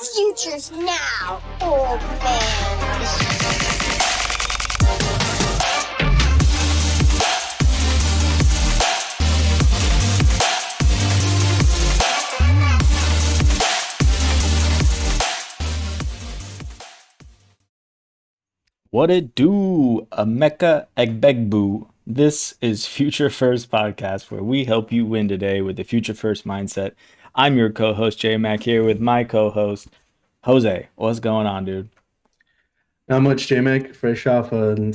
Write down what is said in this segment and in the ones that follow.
Future's now, old man. What it do, Emeka Egbegbu? This is Future First Podcast, where we help you win today with the Future First mindset. I'm your co-host Jmac here with my co-host Jose. What's going on, dude? Not much, Jmac. Fresh off a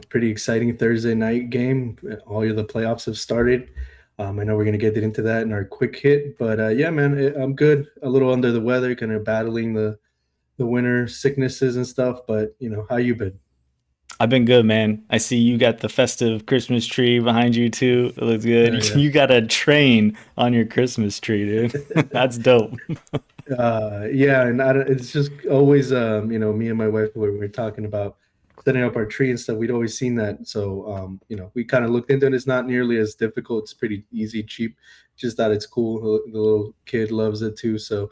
pretty exciting Thursday night game. All of the playoffs have started. I know we're gonna get into that in our quick hit, but yeah, man, I'm good. A little under the weather, kind of battling the winter sicknesses and stuff. But how you been? I've been good, man. I see you got the festive Christmas tree behind you too. It looks good. Yeah. You got a train on your Christmas tree, dude. That's dope. Yeah, and it's just always me and my wife when we're talking about setting up our tree and stuff, we'd always seen that. So we kind of looked into it. It's not nearly as difficult. It's pretty easy, cheap. Just thought it's cool. The little kid loves it too. So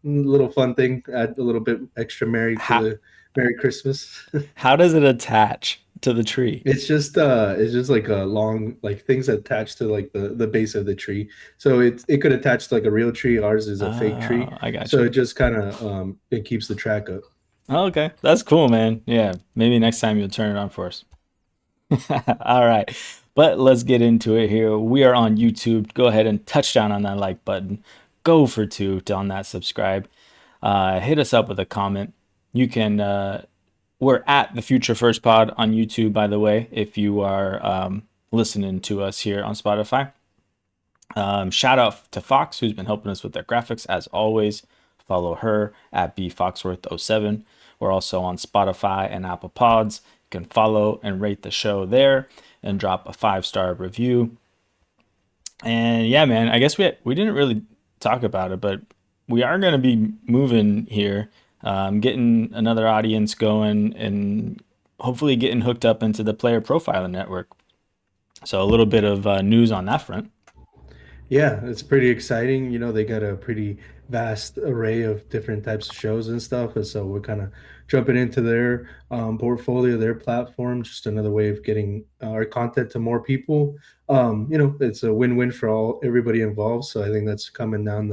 little fun thing. Add a little bit extra merry to How the Merry Christmas. how does it attach to the tree? It's just like a long like things attached to like the base of the tree. So it could attach to like a real tree. Ours is a fake tree. I got So you. it just kind of it keeps the track up. Oh, okay, that's cool, man. Yeah, maybe next time you'll turn it on for us. All right, but let's get into it here. We are on YouTube. Go ahead and touch down on that like button. Go for two on that subscribe. Hit us up with a comment. You can. We're at the Future First Pod on YouTube, by the way. If you are listening to us here on Spotify, shout out to Fox, who's been helping us with their graphics as always. Follow her at bfoxworth07. We're also on Spotify and Apple Pods. You can follow and rate the show there and drop a 5-star review. And yeah, man, I guess we didn't really talk about it, but we are going to be moving here, getting another audience going, and hopefully getting hooked up into the player profiling network. So a little bit of news on that front. Yeah, it's pretty exciting. They got a pretty vast array of different types of shows and stuff. And so we're kind of jumping into their portfolio, their platform, just another way of getting our content to more people. It's a win-win for everybody involved. So I think that's coming down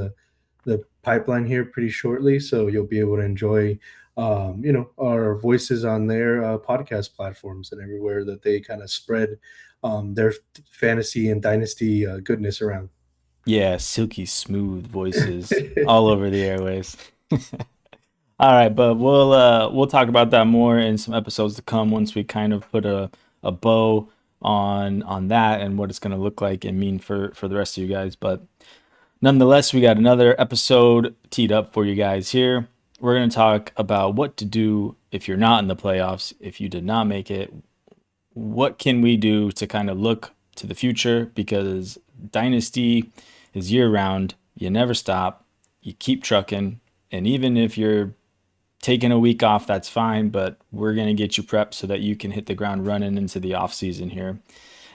the pipeline here pretty shortly. So you'll be able to enjoy, our voices on their podcast platforms and everywhere that they kind of spread their fantasy and dynasty goodness around. Yeah, silky smooth voices all over the airways. All right, but we'll talk about that more in some episodes to come once we kind of put a bow on that and what it's going to look like and mean for the rest of you guys. But nonetheless, we got another episode teed up for you guys here. We're going to talk about what to do if you're not in the playoffs, if you did not make it. What can we do to kind of look to the future? Because Dynasty is year round. You never stop. You keep trucking. And even if you're taking a week off, that's fine. But we're going to get you prepped so that you can hit the ground running into the off season here.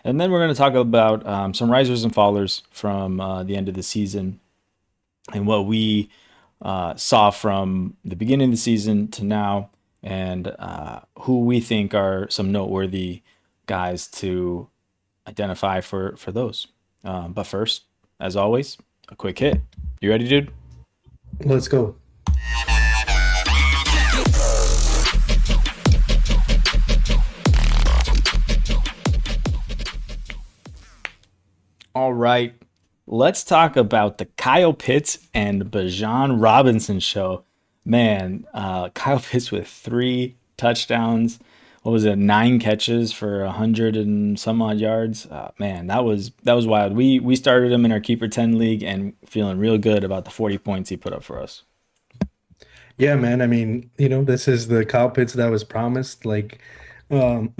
And then we're going to talk about some risers and fallers from the end of the season and what we saw from the beginning of the season to now, and who we think are some noteworthy guys to identify for those. But first, as always, a quick hit. You ready, dude? Let's go. All right. Let's talk about the Kyle Pitts and Bijan Robinson show. Man, Kyle Pitts with 3 touchdowns. What was it? 9 catches for 100 and some odd yards. Man, that was wild. We started him in our keeper 10 league and feeling real good about the 40 points he put up for us. Yeah, man. I mean, this is the Kyle Pitts that was promised. Like, being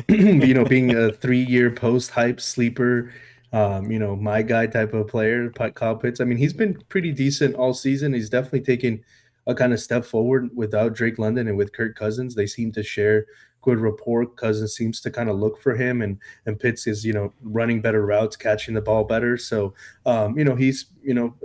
a 3-year post hype sleeper, my guy type of player, Kyle Pitts. I mean, he's been pretty decent all season. He's definitely taken a kind of step forward without Drake London and with Kirk Cousins. They seem to share good rapport. Cousins seems to kind of look for him, and Pitts is, running better routes, catching the ball better. So, he's,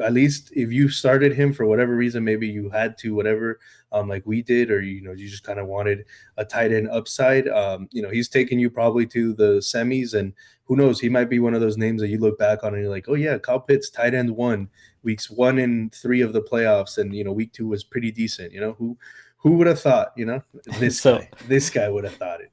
at least if you started him for whatever reason, maybe you had to, whatever, like we did, or, you just kind of wanted a tight end upside. He's taking you probably to the semis, and who knows, he might be one of those names that you look back on and you're like, oh yeah, Kyle Pitts, tight end one, weeks 1 and 3 of the playoffs, and week 2 was pretty decent. Who would have thought? This So guy would have thought it.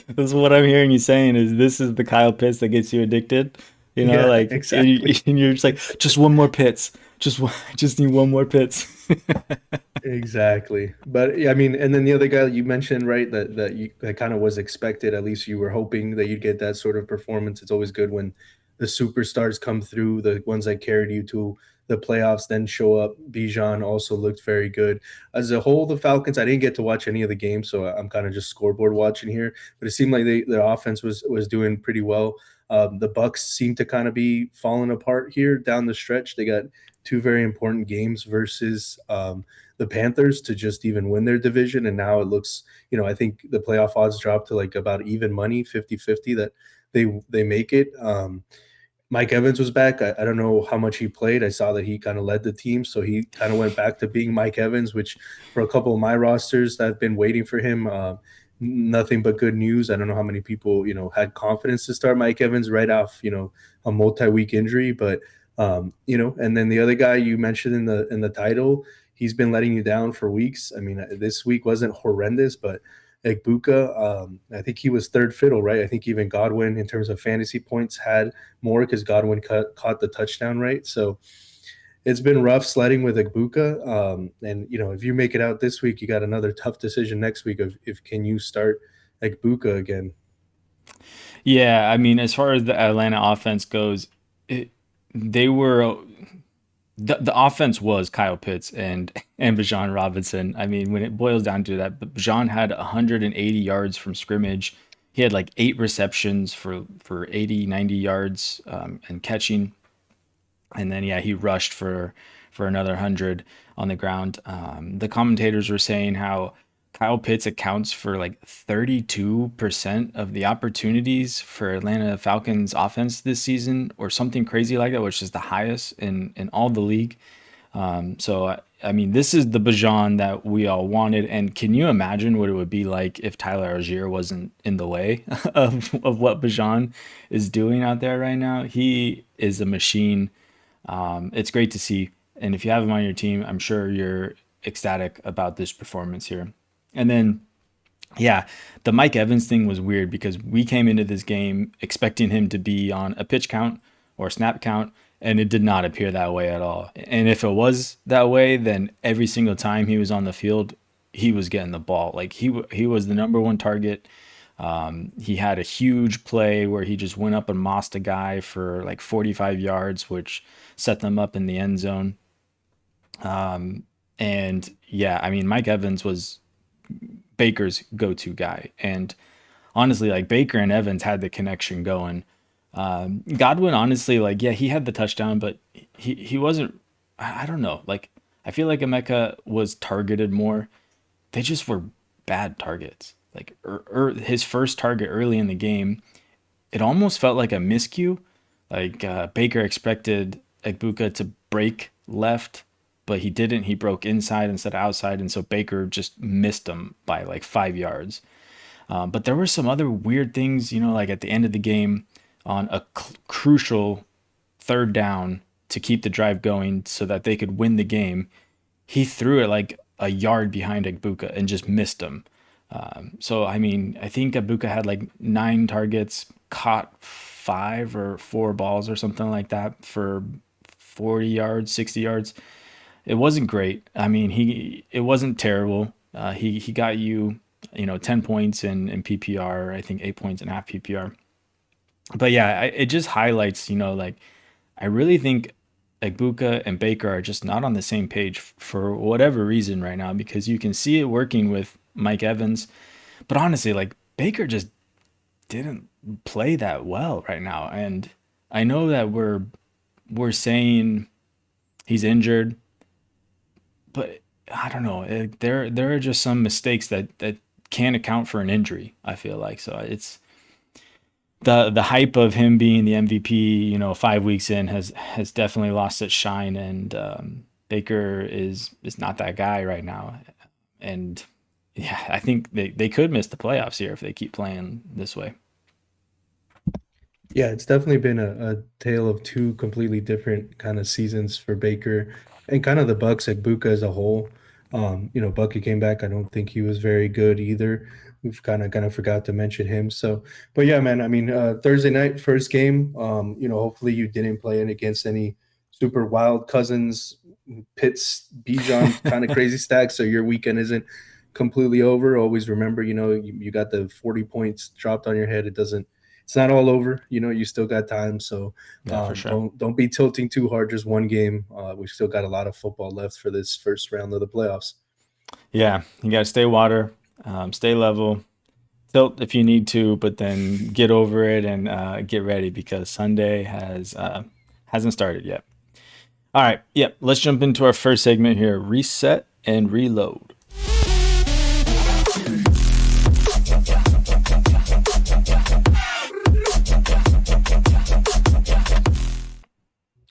this is what I'm hearing you saying is this is the Kyle Pitts that gets you addicted. Yeah, Like exactly. and you're just like, just one more Pitts. Just need one more Pitts. Exactly. But yeah, I mean, and then the other guy that you mentioned, right, that kind of was expected, at least you were hoping that you'd get that sort of performance. It's always good when the superstars come through, the ones that carried you to the playoffs, then show up. Bijan also looked very good. As a whole, the Falcons, I didn't get to watch any of the games, so I'm kind of just scoreboard watching here, but it seemed like their offense was doing pretty well. The Bucks seem to kind of be falling apart here down the stretch. They got two very important games versus the Panthers to just even win their division. And now it looks, I think the playoff odds dropped to like about even money, 50-50, that they make it. Mike Evans was back. I don't know how much he played. I saw that he kind of led the team. So he kind of went back to being Mike Evans, which for a couple of my rosters that have been waiting for him, nothing but good news. I don't know how many people, had confidence to start Mike Evans right off, a multi-week injury. But, and then the other guy you mentioned in the title, he's been letting you down for weeks. I mean, this week wasn't horrendous, but Egbuka, I think he was third fiddle, right? I think even Godwin, in terms of fantasy points, had more because Godwin caught the touchdown, right? So it's been rough sledding with Egbuka. And, if you make it out this week, you got another tough decision next week of if can you start Egbuka again. Yeah, I mean, as far as the Atlanta offense goes, they were the offense was Kyle Pitts and Bijan Robinson. I mean, when it boils down to that, Bijan had 180 yards from scrimmage. He had like 8 receptions for 80, 90 yards and catching. And then yeah, he rushed for another 100 on the ground. The commentators were saying how Kyle Pitts accounts for like 32% of the opportunities for Atlanta Falcons offense this season, or something crazy like that, which is the highest in all the league. I mean, this is the Bijan that we all wanted. And can you imagine what it would be like if Tyler Algier wasn't in the way of what Bijan is doing out there right now? He is a machine. It's great to see. And if you have him on your team, I'm sure you're ecstatic about this performance here. And then, yeah, the Mike Evans thing was weird because we came into this game expecting him to be on a pitch count or snap count, and it did not appear that way at all. And if it was that way, then every single time he was on the field, he was getting the ball. Like he was the number one target. He had a huge play where he just went up and mossed a guy for like 45 yards, which set them up in the end zone. And yeah, I mean, Mike Evans was Baker's go-to guy. And honestly, like Baker and Evans had the connection going. Godwin, honestly, like, yeah, he had the touchdown, but he wasn't, I don't know. Like, I feel like Emeka was targeted more. They just were bad targets. Like his first target early in the game, it almost felt like a miscue. Like Baker expected Egbuka to break left, but he didn't. He broke inside instead of outside, and so Baker just missed him by like 5 yards. But there were some other weird things, like at the end of the game on a crucial third down to keep the drive going so that they could win the game. He threw it like a yard behind Egbuka and just missed him. So, I mean, I think Egbuka had like 9 targets, caught 5 or 4 balls or something like that for 40 yards, 60 yards. It wasn't great. I mean, it wasn't terrible. He got you, 10 points in PPR, I think 8 points in half PPR. But yeah, it just highlights, like I really think Egbuka and Baker are just not on the same page for whatever reason right now, because you can see it working with Mike Evans. But honestly, like Baker just didn't play that well right now. And I know that we're saying he's injured, but I don't know. There are just some mistakes that can't account for an injury, I feel like. So it's the hype of him being the MVP, 5 weeks in has definitely lost its shine, and Baker is not that guy right now. And yeah, I think they could miss the playoffs here if they keep playing this way. Yeah, it's definitely been a tale of two completely different kind of seasons for Baker and kind of the Bucks, like Buka as a whole. Bucky came back. I don't think he was very good either. We've kind of forgot to mention him. So, but yeah, man. I mean, Thursday night, first game. Hopefully you didn't play it against any super wild Cousins, Pitts, Bijan kind of crazy stacks, so your weekend isn't completely over. Always remember, you got the 40 points dropped on your head. It's not all over. You still got time. So Yeah, for sure. don't be tilting too hard. Just one game. We've still got a lot of football left for this first round of the playoffs. Yeah, you got to stay water, stay level, tilt if you need to, but then get over it and get ready because Sunday hasn't started yet. All right, yep. Let's jump into our first segment here: reset and reload.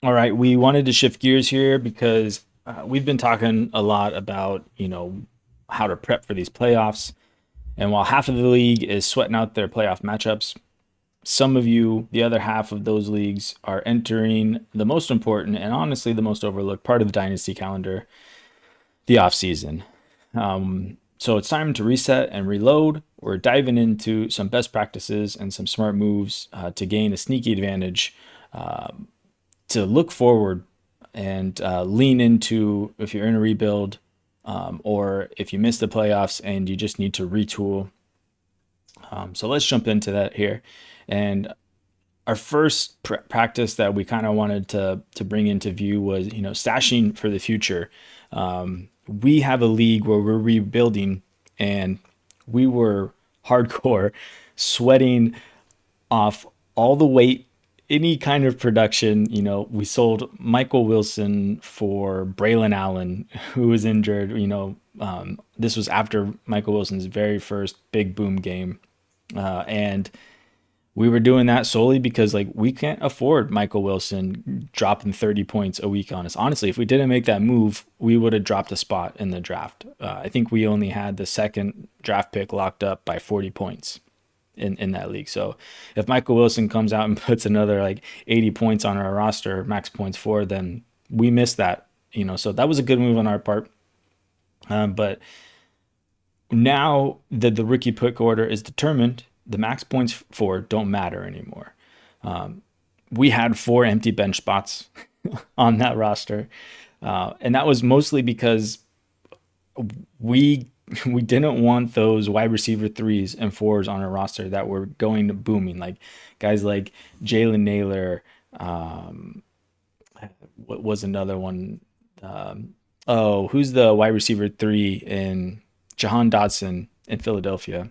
All right, we wanted to shift gears here because we've been talking a lot about, how to prep for these playoffs. And while half of the league is sweating out their playoff matchups, some of you, the other half of those leagues, are entering the most important and honestly the most overlooked part of the dynasty calendar, the offseason. So it's time to reset and reload. We're diving into some best practices and some smart moves to gain a sneaky advantage, to look forward and lean into if you're in a rebuild, or if you miss the playoffs and you just need to retool. So let's jump into that here. And our first practice that we kind of wanted to bring into view was, stashing for the future. We have a league where we're rebuilding, and we were hardcore sweating off all the weight, any kind of production. We sold Michael Wilson for Braylon Allen, who was injured. This was after Michael Wilson's very first big boom game. And we were doing that solely because we can't afford Michael Wilson dropping 30 points a week on us. Honestly, if we didn't make that move, we would have dropped a spot in the draft. I think we only had the second draft pick locked up by 40 points in that league. So if Michael Wilson comes out and puts another 80 points on our roster, max points for, then we missed that. So that was a good move on our part. But now that the rookie pick order is determined, the max points for don't matter anymore. We had 4 empty bench spots on that roster. And that was mostly because we didn't want those wide receiver 3s and 4s on our roster that were going to booming, like guys like Jalen Naylor. What was another one? Who's the wide receiver 3 in Jahan Dotson in Philadelphia?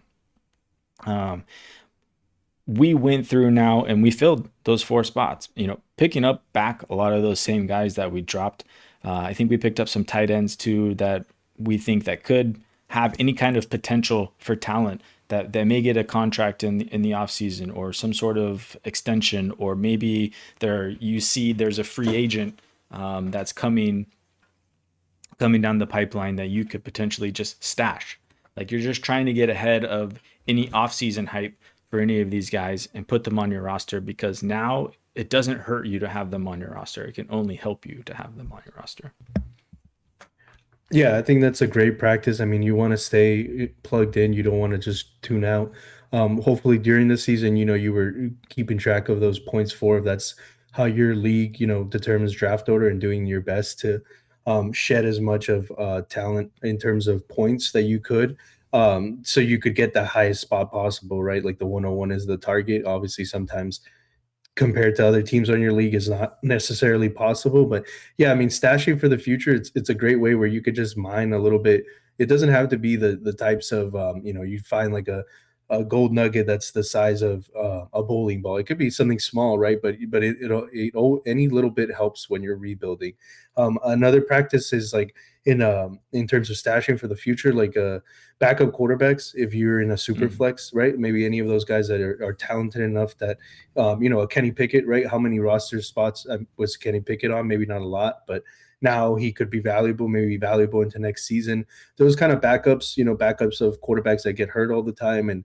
We went through now and we filled those 4 spots, picking up back a lot of those same guys that we dropped. I think we picked up some tight ends too that we think that could have any kind of potential for talent that may get a contract in the offseason or some sort of extension, or maybe there's a free agent that's coming down the pipeline that you could potentially just stash. You're just trying to get ahead of any offseason hype for any of these guys and put them on your roster, because now it doesn't hurt you to have them on your roster. It can only help you to have them on your roster. Yeah, I think that's a great practice. I mean, you want to stay plugged in. You don't want to just tune out. Hopefully during the season, you were keeping track of those points for. If that's how your league, determines draft order, and doing your best to shed as much of talent in terms of points that you could. So you could get the highest spot possible, right? Like the 101 is the target. Obviously, sometimes compared to other teams on your league is not necessarily possible. But yeah, I mean, stashing for the future, it's a great way where you could just mine a little bit. It doesn't have to be the types of, you find like a a gold nugget that's the size of a bowling ball. It could be something small, right? But any little bit helps when you're rebuilding. Another practice is like in terms of stashing for the future, like backup quarterbacks. If you're in a super flex, right? Maybe any of those guys that are talented enough that a Kenny Pickett, right? How many roster spots was Kenny Pickett on? Maybe not a lot, but now he could be valuable, maybe valuable into next season. Those kind of backups, backups of quarterbacks that get hurt all the time. And,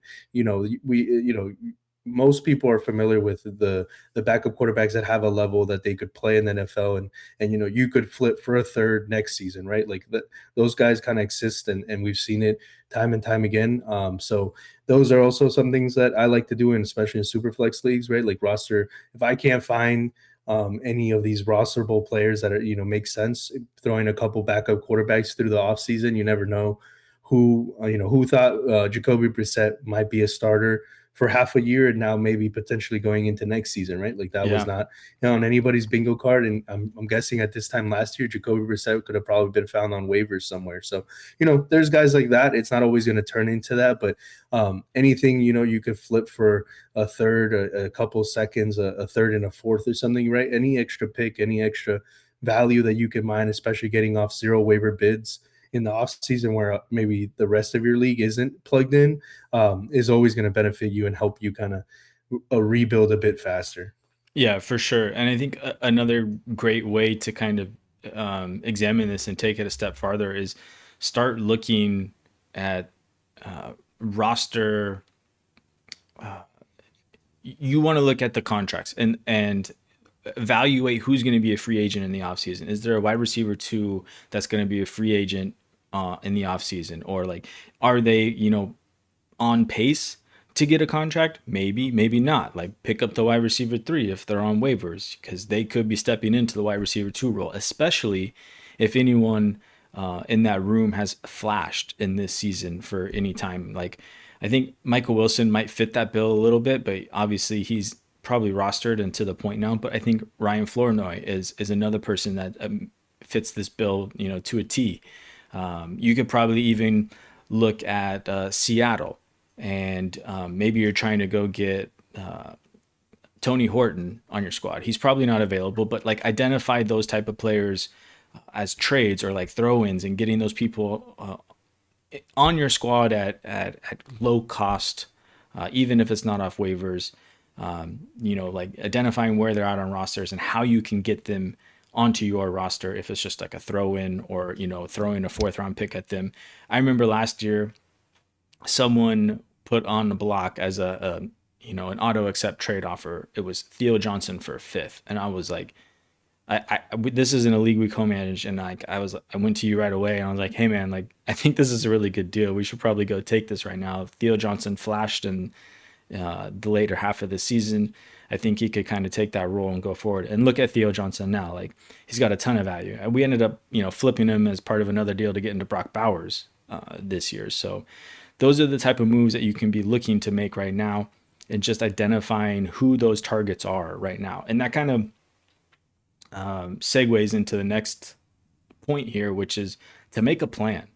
most people are familiar with the backup quarterbacks that have a level that they could play in the NFL, and you could flip for a third next season, right? Like those guys kind of exist, and we've seen it time and time again. So those are also some things that I like to do, and especially in super flex leagues, right? Like roster, if I can't find any of these rosterable players that are make sense, throwing a couple backup quarterbacks through the offseason. You never know who thought Jacoby Brissett might be a starter for half a year, and now maybe potentially going into next season, right? Like that was not on anybody's bingo card. And I'm guessing at this time last year, Jacoby Brissett could have probably been found on waivers somewhere. So there's guys like that. It's not always going to turn into that, but anything you could flip for a third, a couple seconds, a third and a fourth or something, right? Any extra pick, any extra value that you can mine, especially getting off zero waiver bids in the offseason where maybe the rest of your league isn't plugged in, is always going to benefit you and help you kind of rebuild a bit faster. Yeah, for sure. And I think another great way to kind of examine this and take it a step farther is start looking at roster. You want to look at the contracts and evaluate who's going to be a free agent in the offseason. Is there a wide receiver 2 that's going to be a free agent in the offseason? Or like, are they, on pace to get a contract? Maybe, maybe not. Like pick up the wide receiver 3 if they're on waivers, because they could be stepping into the wide receiver 2 role, especially if anyone in that room has flashed in this season for any time. Like I think Michael Wilson might fit that bill a little bit, but obviously he's probably rostered and to the point now. But I think Ryan Flournoy is another person that fits this bill, to a T. You could probably even look at Seattle, and maybe you're trying to go get Tony Horton on your squad. He's probably not available, but like identify those type of players as trades or like throw-ins, and getting those people on your squad at low cost, even if it's not off waivers. Like identifying where they're out on rosters and how you can get them onto your roster if it's just like a throw-in or throwing a 4th round pick at them. I remember last year someone put on the block as an auto accept trade offer. It was Theo Johnson for a 5th, and I was like, this is in a league we co-manage, and I went to you right away and I was like, hey man, like I think this is a really good deal. We should probably go take this right now. Theo Johnson flashed in the later half of the season. I think he could kind of take that role and go forward. And look at Theo Johnson now. Like he's got a ton of value. And we ended up, flipping him as part of another deal to get into Brock Bowers this year. So those are the type of moves that you can be looking to make right now, and just identifying who those targets are right now. And that kind of segues into the next point here, which is to make a plan.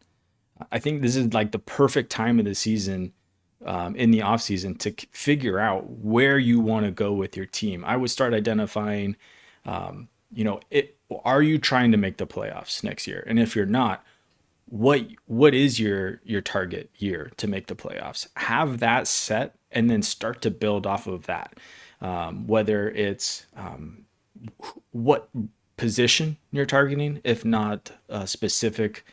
I think this is like the perfect time of the season, in the offseason, to figure out where you want to go with your team. I would start identifying, are you trying to make the playoffs next year? And if you're not, what is your target year to make the playoffs? Have that set, and then start to build off of that. Whether it's what position you're targeting, if not specific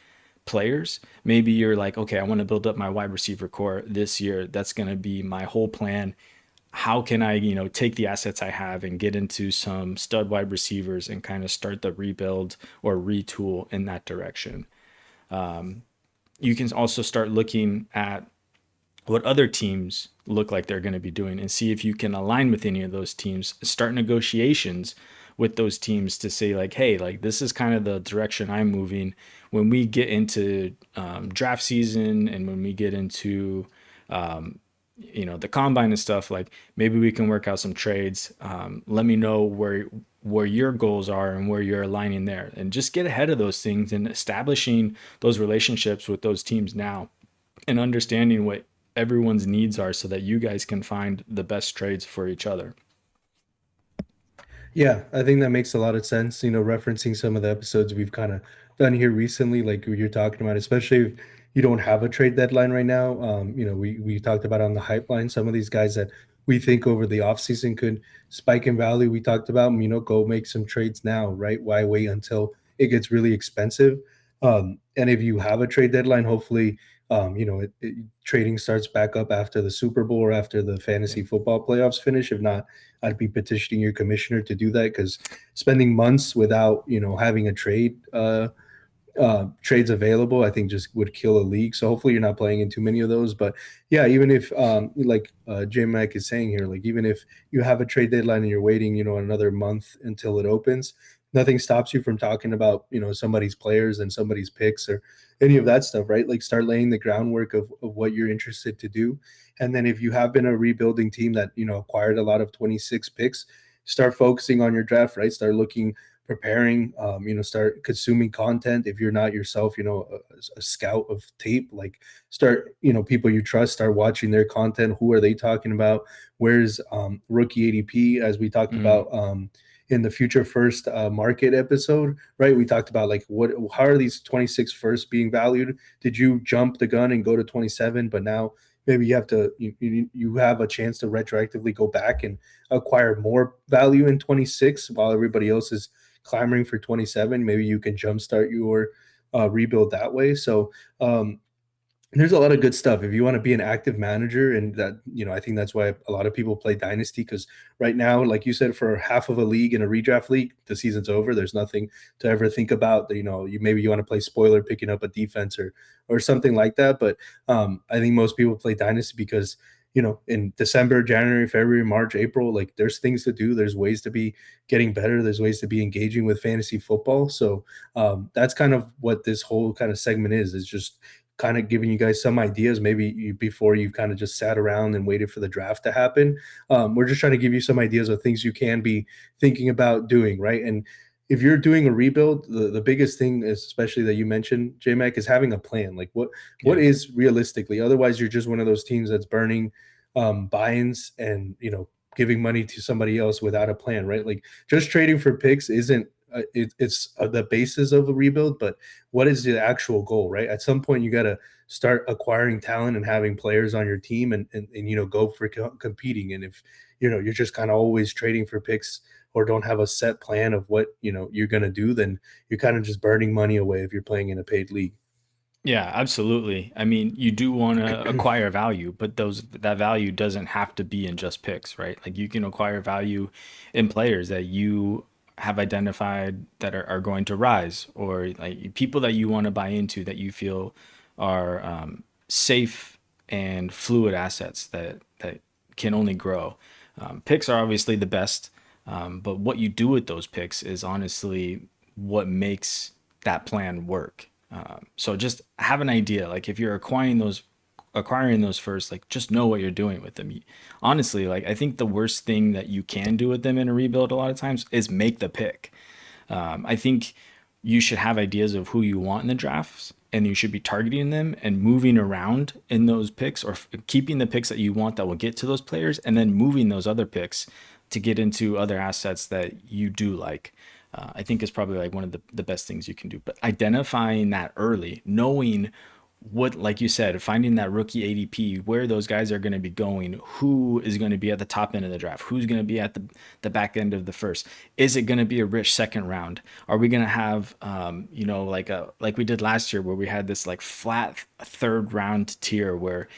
players. Maybe you're like, okay, I want to build up my wide receiver core this year. That's going to be my whole plan. How can I, take the assets I have and get into some stud wide receivers and kind of start the rebuild or retool in that direction? You can also start looking at what other teams look like they're going to be doing and see if you can align with any of those teams. Start negotiations with those teams to say like, hey, like this is kind of the direction I'm moving. When we get into draft season, and when we get into the combine and stuff, like maybe we can work out some trades. Let me know where your goals are and where you're aligning there, and just get ahead of those things and establishing those relationships with those teams now, and understanding what everyone's needs are so that you guys can find the best trades for each other. Yeah, I think that makes a lot of sense. Referencing some of the episodes we've kind of done here recently, like you're talking about, especially if you don't have a trade deadline right now. We talked about on the hype line some of these guys that we think over the offseason could spike in value. We talked about, go make some trades now, right? Why wait until it gets really expensive? And if you have a trade deadline, hopefully, trading starts back up after the Super Bowl or after the fantasy football playoffs finish. If not, I'd be petitioning your commissioner to do that, because spending months without having a trades available, I think just would kill a league. So hopefully you're not playing in too many of those. But yeah, even if like Jmac is saying here, like even if you have a trade deadline and you're waiting another month until it opens, nothing stops you from talking about somebody's players and somebody's picks or any of that stuff, right? Like start laying the groundwork of what you're interested to do. And then if you have been a rebuilding team that acquired a lot of 26 picks, start focusing on your draft, right? Start looking, preparing, start consuming content. If you're not yourself a scout of tape, like start people you trust, start watching their content. Who are they talking about? Where's rookie ADP, as we talked about in the Future1st market episode, right? We talked about like how are these 26 first being valued? Did you jump the gun and go to 27, but now maybe you have to you have a chance to retroactively go back and acquire more value in 26 while everybody else is clamoring for 27? Maybe you can jumpstart your rebuild that way. So there's a lot of good stuff if you want to be an active manager. And that, I think that's why a lot of people play Dynasty, because right now, like you said, for half of a league in a redraft league, the season's over. There's nothing to ever think about. Maybe you want to play spoiler, picking up a defense or something like that. But I think most people play Dynasty because in December, January, February, March, April, like there's things to do. There's ways to be getting better. There's ways to be engaging with fantasy football. So that's kind of what this whole kind of segment is just kind of giving you guys some ideas, maybe before you've kind of just sat around and waited for the draft to happen. We're just trying to give you some ideas of things you can be thinking about doing, right? And if you're doing a rebuild, the biggest thing is, especially that you mentioned, JMac, is having a plan. Like what is realistically, otherwise you're just one of those teams that's burning buy-ins and giving money to somebody else without a plan, right? Like just trading for picks isn't it's the basis of a rebuild, but what is the actual goal, right? At some point you got to start acquiring talent and having players on your team and go for competing. And if you're just kind of always trading for picks or don't have a set plan of what you're going to do, then you're kind of just burning money away if you're playing in a paid league. Yeah, absolutely. I mean, you do want to acquire value, but that value doesn't have to be in just picks, right? Like you can acquire value in players that you have identified that are going to rise, or like people that you want to buy into that you feel are safe and fluid assets that can only grow. Picks are obviously the best, but what you do with those picks is honestly what makes that plan work. So just have an idea. Like if you're acquiring those first, like just know what you're doing with them. Honestly, like I think the worst thing that you can do with them in a rebuild a lot of times is make the pick. I think you should have ideas of who you want in the drafts, and you should be targeting them and moving around in those picks, or keeping the picks that you want that will get to those players, and then moving those other picks to get into other assets that you do like. I think is probably like one of the best things you can do. But identifying that early, knowing what, like you said, finding that rookie ADP, where those guys are going to be going, who is going to be at the top end of the draft, who's going to be at the back end of the first. Is it going to be a rich second round? Are we going to have, like we did last year, where we had this like flat third round tier where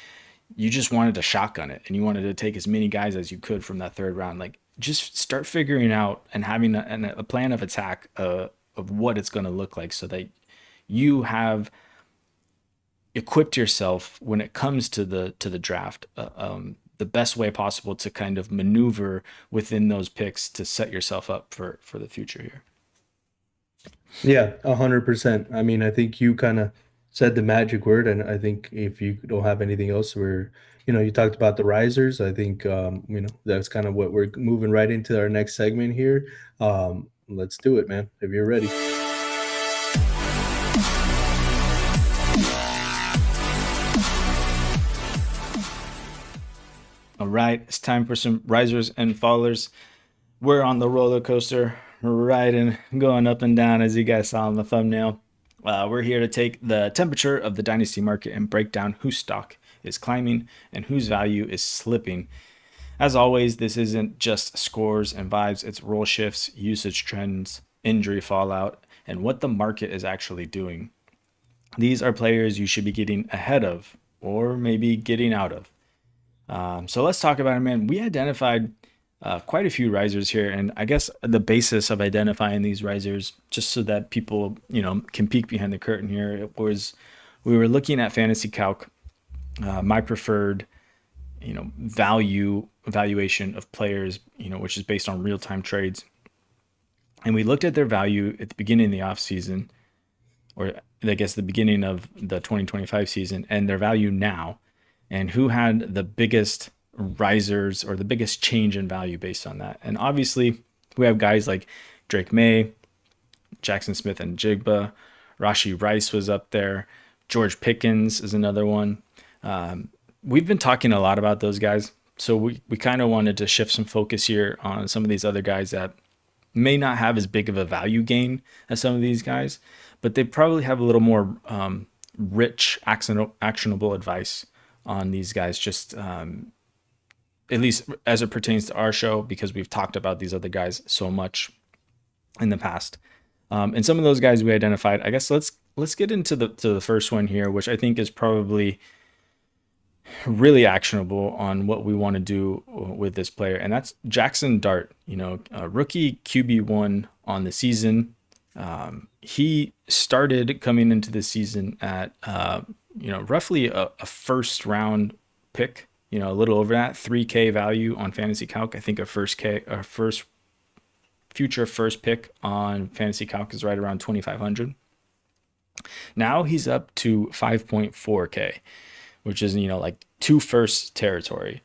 you just wanted to shotgun it and you wanted to take as many guys as you could from that third round? Like just start figuring out and having a plan of attack of what it's going to look like, so that you have equipped yourself when it comes to the draft the best way possible to kind of maneuver within those picks to set yourself up for the future here. Yeah, 100%. I mean, I think you kind of said the magic word, and I think if you don't have anything else, you talked about the risers. I think that's kind of what we're moving right into our next segment here. Let's do it, man, if you're ready. right, it's time for some risers and fallers. We're on the roller coaster, riding, going up and down, as you guys saw in the thumbnail. We're here to take the temperature of the dynasty market and break down whose stock is climbing and whose value is slipping. As always, this isn't just scores and vibes, it's role shifts, usage trends, injury fallout, and what the market is actually doing. These are players you should be getting ahead of or maybe getting out of. So let's talk about it, man. We identified quite a few risers here, and I guess the basis of identifying these risers, just so that people, can peek behind the curtain here, it was we were looking at Fantasy Calc, my preferred, valuation of players, which is based on real-time trades, and we looked at their value at the beginning of the offseason, or I guess the beginning of the 2025 season, and their value now, and who had the biggest risers or the biggest change in value based on that. And obviously, we have guys like Drake May, Jackson Smith and Jigba, Rashi Rice was up there, George Pickens is another one. We've been talking a lot about those guys, so we kind of wanted to shift some focus here on some of these other guys that may not have as big of a value gain as some of these guys, but they probably have a little more rich, actionable advice on these guys, just at least as it pertains to our show, because we've talked about these other guys so much in the past. And some of those guys we identified. I guess let's get into the first one here, which I think is probably really actionable on what we want to do with this player, and that's Jackson Dart. Rookie QB1 on the season. He started coming into the season at roughly a first round pick, a little over that, 3K value on Fantasy Calc. I think a future first pick on Fantasy Calc is right around 2,500. Now he's up to 5.4K, which is, like 2 first territory.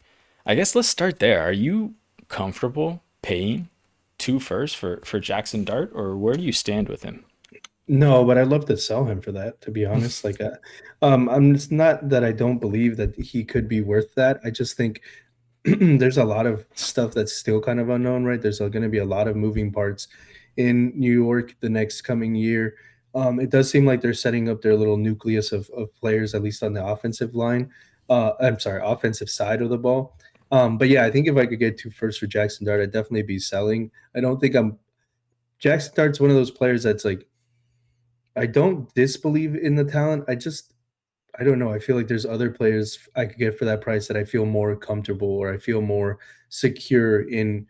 I guess let's start there. Are you comfortable paying 2 first for Jackson Dart, or where do you stand with him? No, but I'd love to sell him for that, to be honest. It's not that I don't believe that he could be worth that. I just think there's a lot of stuff that's still kind of unknown, right? There's going to be a lot of moving parts in New York the next coming year. It does seem like they're setting up their little nucleus of players, at least on the offensive line. Offensive side of the ball. But yeah, I think if I could get 2 first for Jackson Dart, I'd definitely be selling. I don't think Jackson Dart's one of those players that's like, I don't disbelieve in the talent. I don't know. I feel like there's other players I could get for that price that I feel more comfortable, or I feel more secure in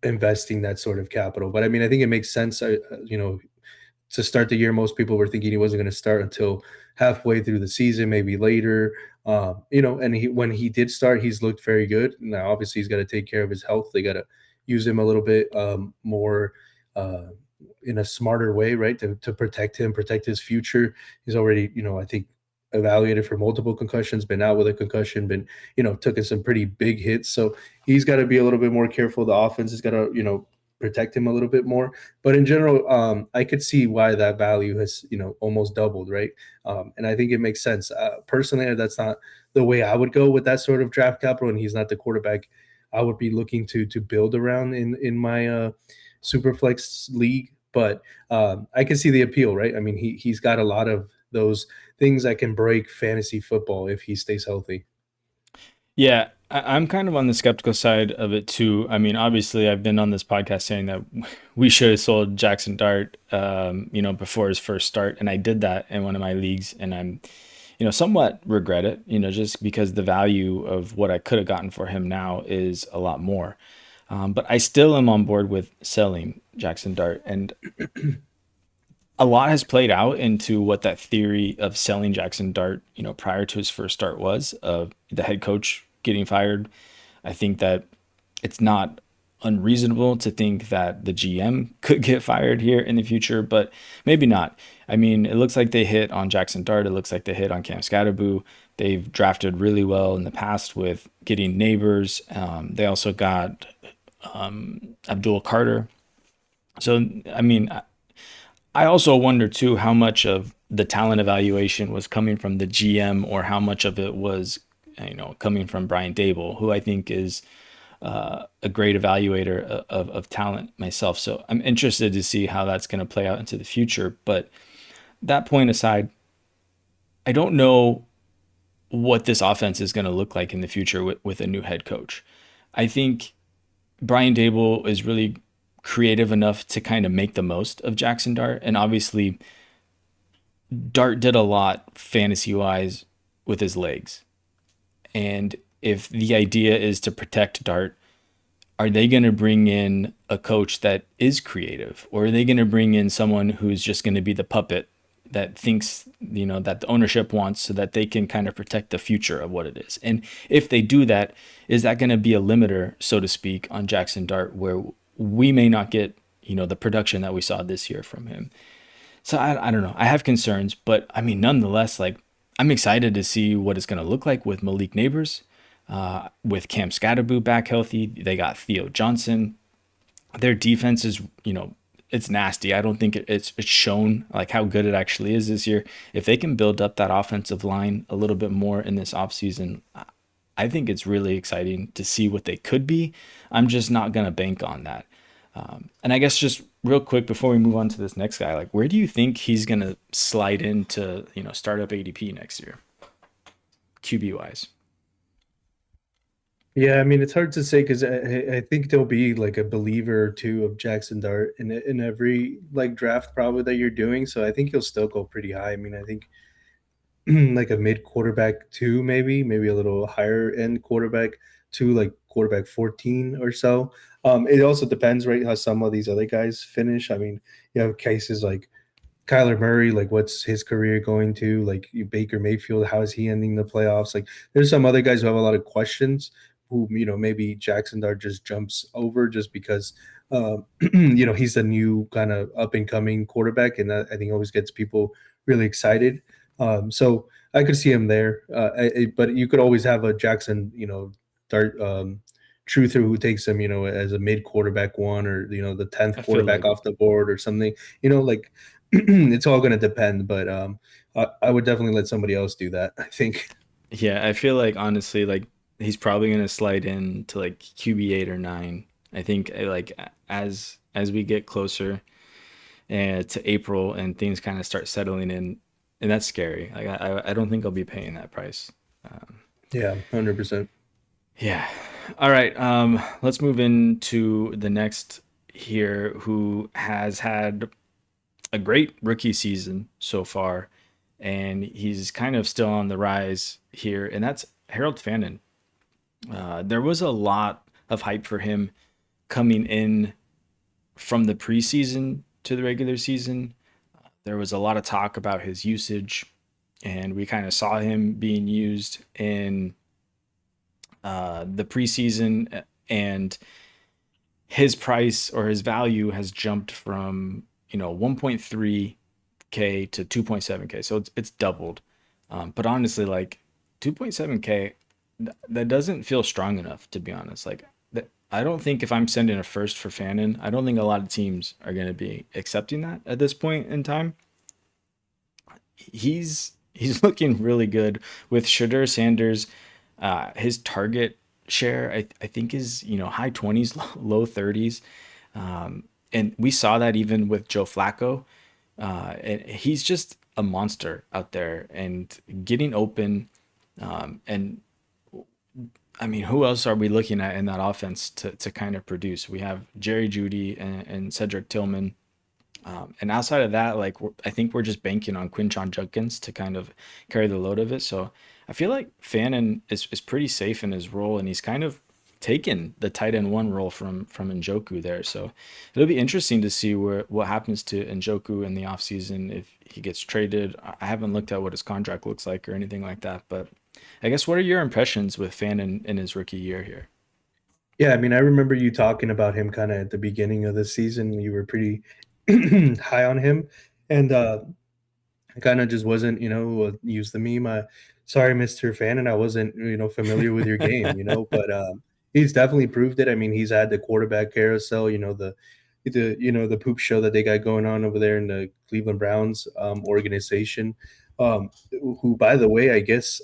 investing that sort of capital. But I mean, I think it makes sense. To start the year, most people were thinking he wasn't going to start until halfway through the season, maybe later. And when he did start, he's looked very good. Now, obviously, he's got to take care of his health. They got to use him a little bit more in a smarter way, right? To protect him, protect his future. He's already, I think, evaluated for multiple concussions, been out with a concussion, been, taking some pretty big hits. So he's got to be a little bit more careful. The offense has got to, protect him a little bit more. But in general, I could see why that value has, almost doubled, right? And I think it makes sense. Personally, that's not the way I would go with that sort of draft capital, and he's not the quarterback I would be looking to build around in my Superflex league. But I can see the appeal, right? I mean, he's got a lot of those things that can break fantasy football if he stays healthy. Yeah, I'm kind of on the skeptical side of it too. I mean, obviously, I've been on this podcast saying that we should have sold Jackson Dart, before his first start, and I did that in one of my leagues, and I'm, somewhat regret it, just because the value of what I could have gotten for him now is a lot more. But I still am on board with selling Jackson Dart, and a lot has played out into what that theory of selling Jackson Dart, prior to his first start was, of the head coach getting fired. I think that it's not unreasonable to think that the GM could get fired here in the future, but maybe not. I mean, it looks like they hit on Jackson Dart. It looks like they hit on Cam Scatterboo. They've drafted really well in the past with getting Neighbors. They also got Abdul Carter. So, I mean, I also wonder too how much of the talent evaluation was coming from the GM, or how much of it was coming from Brian Dable, who I think is a great evaluator of talent myself. So I'm interested to see how that's going to play out into the future. But that point aside, I don't know what this offense is going to look like in the future with a new head coach. I think Brian Dable is really creative enough to kind of make the most of Jackson Dart. And obviously, Dart did a lot fantasy wise with his legs. And if the idea is to protect Dart, are they going to bring in a coach that is creative, or are they going to bring in someone who's just going to be the puppet that thinks, that the ownership wants, so that they can kind of protect the future of what it is? And if they do that, is that going to be a limiter, so to speak, on Jackson Dart, where we may not get, the production that we saw this year from him? So I don't know. I have concerns, but I mean, nonetheless, like, I'm excited to see what it's going to look like with Malik Neighbors, with Cam Scatterboo back healthy. They got Theo Johnson. Their defense is, it's nasty. I don't think it's shown like how good it actually is this year. If they can build up that offensive line a little bit more in this offseason, I think it's really exciting to see what they could be. I'm just not going to bank on that. And I guess just real quick before we move on to this next guy, like, where do you think he's going to slide into, startup ADP next year, QB wise? Yeah, I mean, it's hard to say because I think there'll be like a believer or two of Jackson Dart in every like draft probably that you're doing. So I think he'll still go pretty high. I mean, I think like a mid quarterback two, maybe a little higher end quarterback two, like quarterback 14 or so. It also depends, right, how some of these other guys finish. I mean, you have cases like Kyler Murray, like what's his career going to? Like Baker Mayfield, how is he ending the playoffs? Like there's some other guys who have a lot of questions who, maybe Jackson Dart just jumps over just because, he's a new kind of up and coming quarterback. And that I think always gets people really excited. So I could see him there. But you could always have a Jackson, Dart truther who takes him, as a mid quarterback one or, the 10th I feel quarterback like, off the board or something, like it's all going to depend, but I would definitely let somebody else do that, I think. yeah, I feel like honestly, like, he's probably going to slide in to like QB 8 or 9. I think like as we get closer to April and things kind of start settling in, and that's scary. Like I don't think I'll be paying that price. Yeah, 100%. Yeah. All right. Let's move into the next here, who has had a great rookie season so far, and he's kind of still on the rise here, and that's Harold Fannin. There was a lot of hype for him coming in from the preseason to the regular season. There was a lot of talk about his usage, and we kind of saw him being used in the preseason, and his price or his value has jumped from 1.3K to 2.7K, so it's doubled. But honestly, like 2.7K, that doesn't feel strong enough, to be honest. Like I don't think if I'm sending a first for Fannin, I don't think a lot of teams are going to be accepting that at this point in time. He's looking really good with Shadur Sanders. His target share, I think, is high 20s, low 30s, and we saw that even with Joe Flacco. And he's just a monster out there and getting open. And I mean, who else are we looking at in that offense to kind of produce? We have Jerry Jeudy and Cedric Tillman. And outside of that, like, I think we're just banking on Quinshon Judkins to kind of carry the load of it. So I feel like Fannin is pretty safe in his role, and he's kind of taken the tight end one role from Njoku there. So it'll be interesting to see what happens to Njoku in the offseason if he gets traded. I haven't looked at what his contract looks like or anything like that, but I guess what are your impressions with Fannin in his rookie year here? Yeah, I mean, I remember you talking about him kind of at the beginning of the season. You were pretty high on him, and I kind of just wasn't, use the meme. Sorry, Mr. Fannin, I wasn't, familiar with your game, but he's definitely proved it. I mean, he's had the quarterback carousel, the poop show that they got going on over there in the Cleveland Browns organization, who, by the way, I guess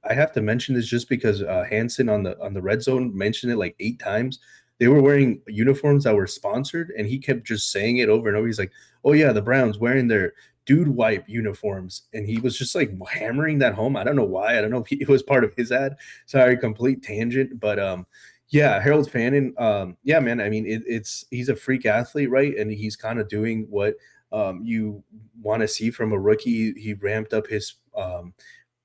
I have to mention this just because Hansen on the red zone mentioned it like 8 times. They were wearing uniforms that were sponsored, and he kept just saying it over and over. He's like, "Oh yeah, the Browns wearing their dude wipe uniforms," and he was just like hammering that home. I don't know why. I don't know if it was part of his ad. Sorry, complete tangent, but yeah, Harold Fannin. Yeah, man. I mean, he's a freak athlete, right? And he's kind of doing what you want to see from a rookie. He ramped up his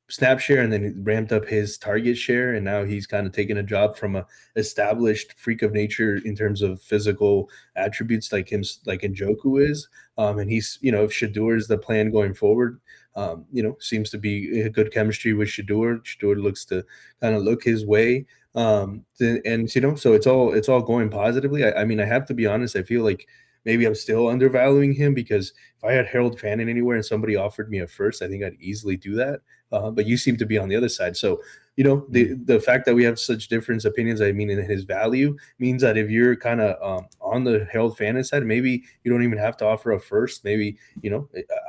snap share and then he ramped up his target share, and now he's kind of taken a job from a established freak of nature in terms of physical attributes like him, like Njoku is. And he's, if Shador is the plan going forward, seems to be a good chemistry with Shador. Shador looks to kind of look his way. And so it's all going positively. I mean, I have to be honest, I feel like maybe I'm still undervaluing him, because if I had Harold Fannin anywhere and somebody offered me a first, I think I'd easily do that. But you seem to be on the other side. So, the fact that we have such different opinions, I mean, in his value means that if you're kind of on the Harold Fannin side, maybe you don't even have to offer a first. Maybe,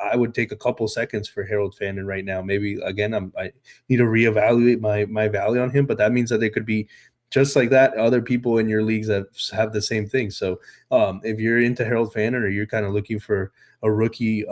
I would take a couple seconds for Harold Fannin right now. Maybe, again, I need to reevaluate my value on him, but that means that there could be, just like that, other people in your leagues that have the same thing. So if you're into Harold Fannin, or you're kind of looking for a rookie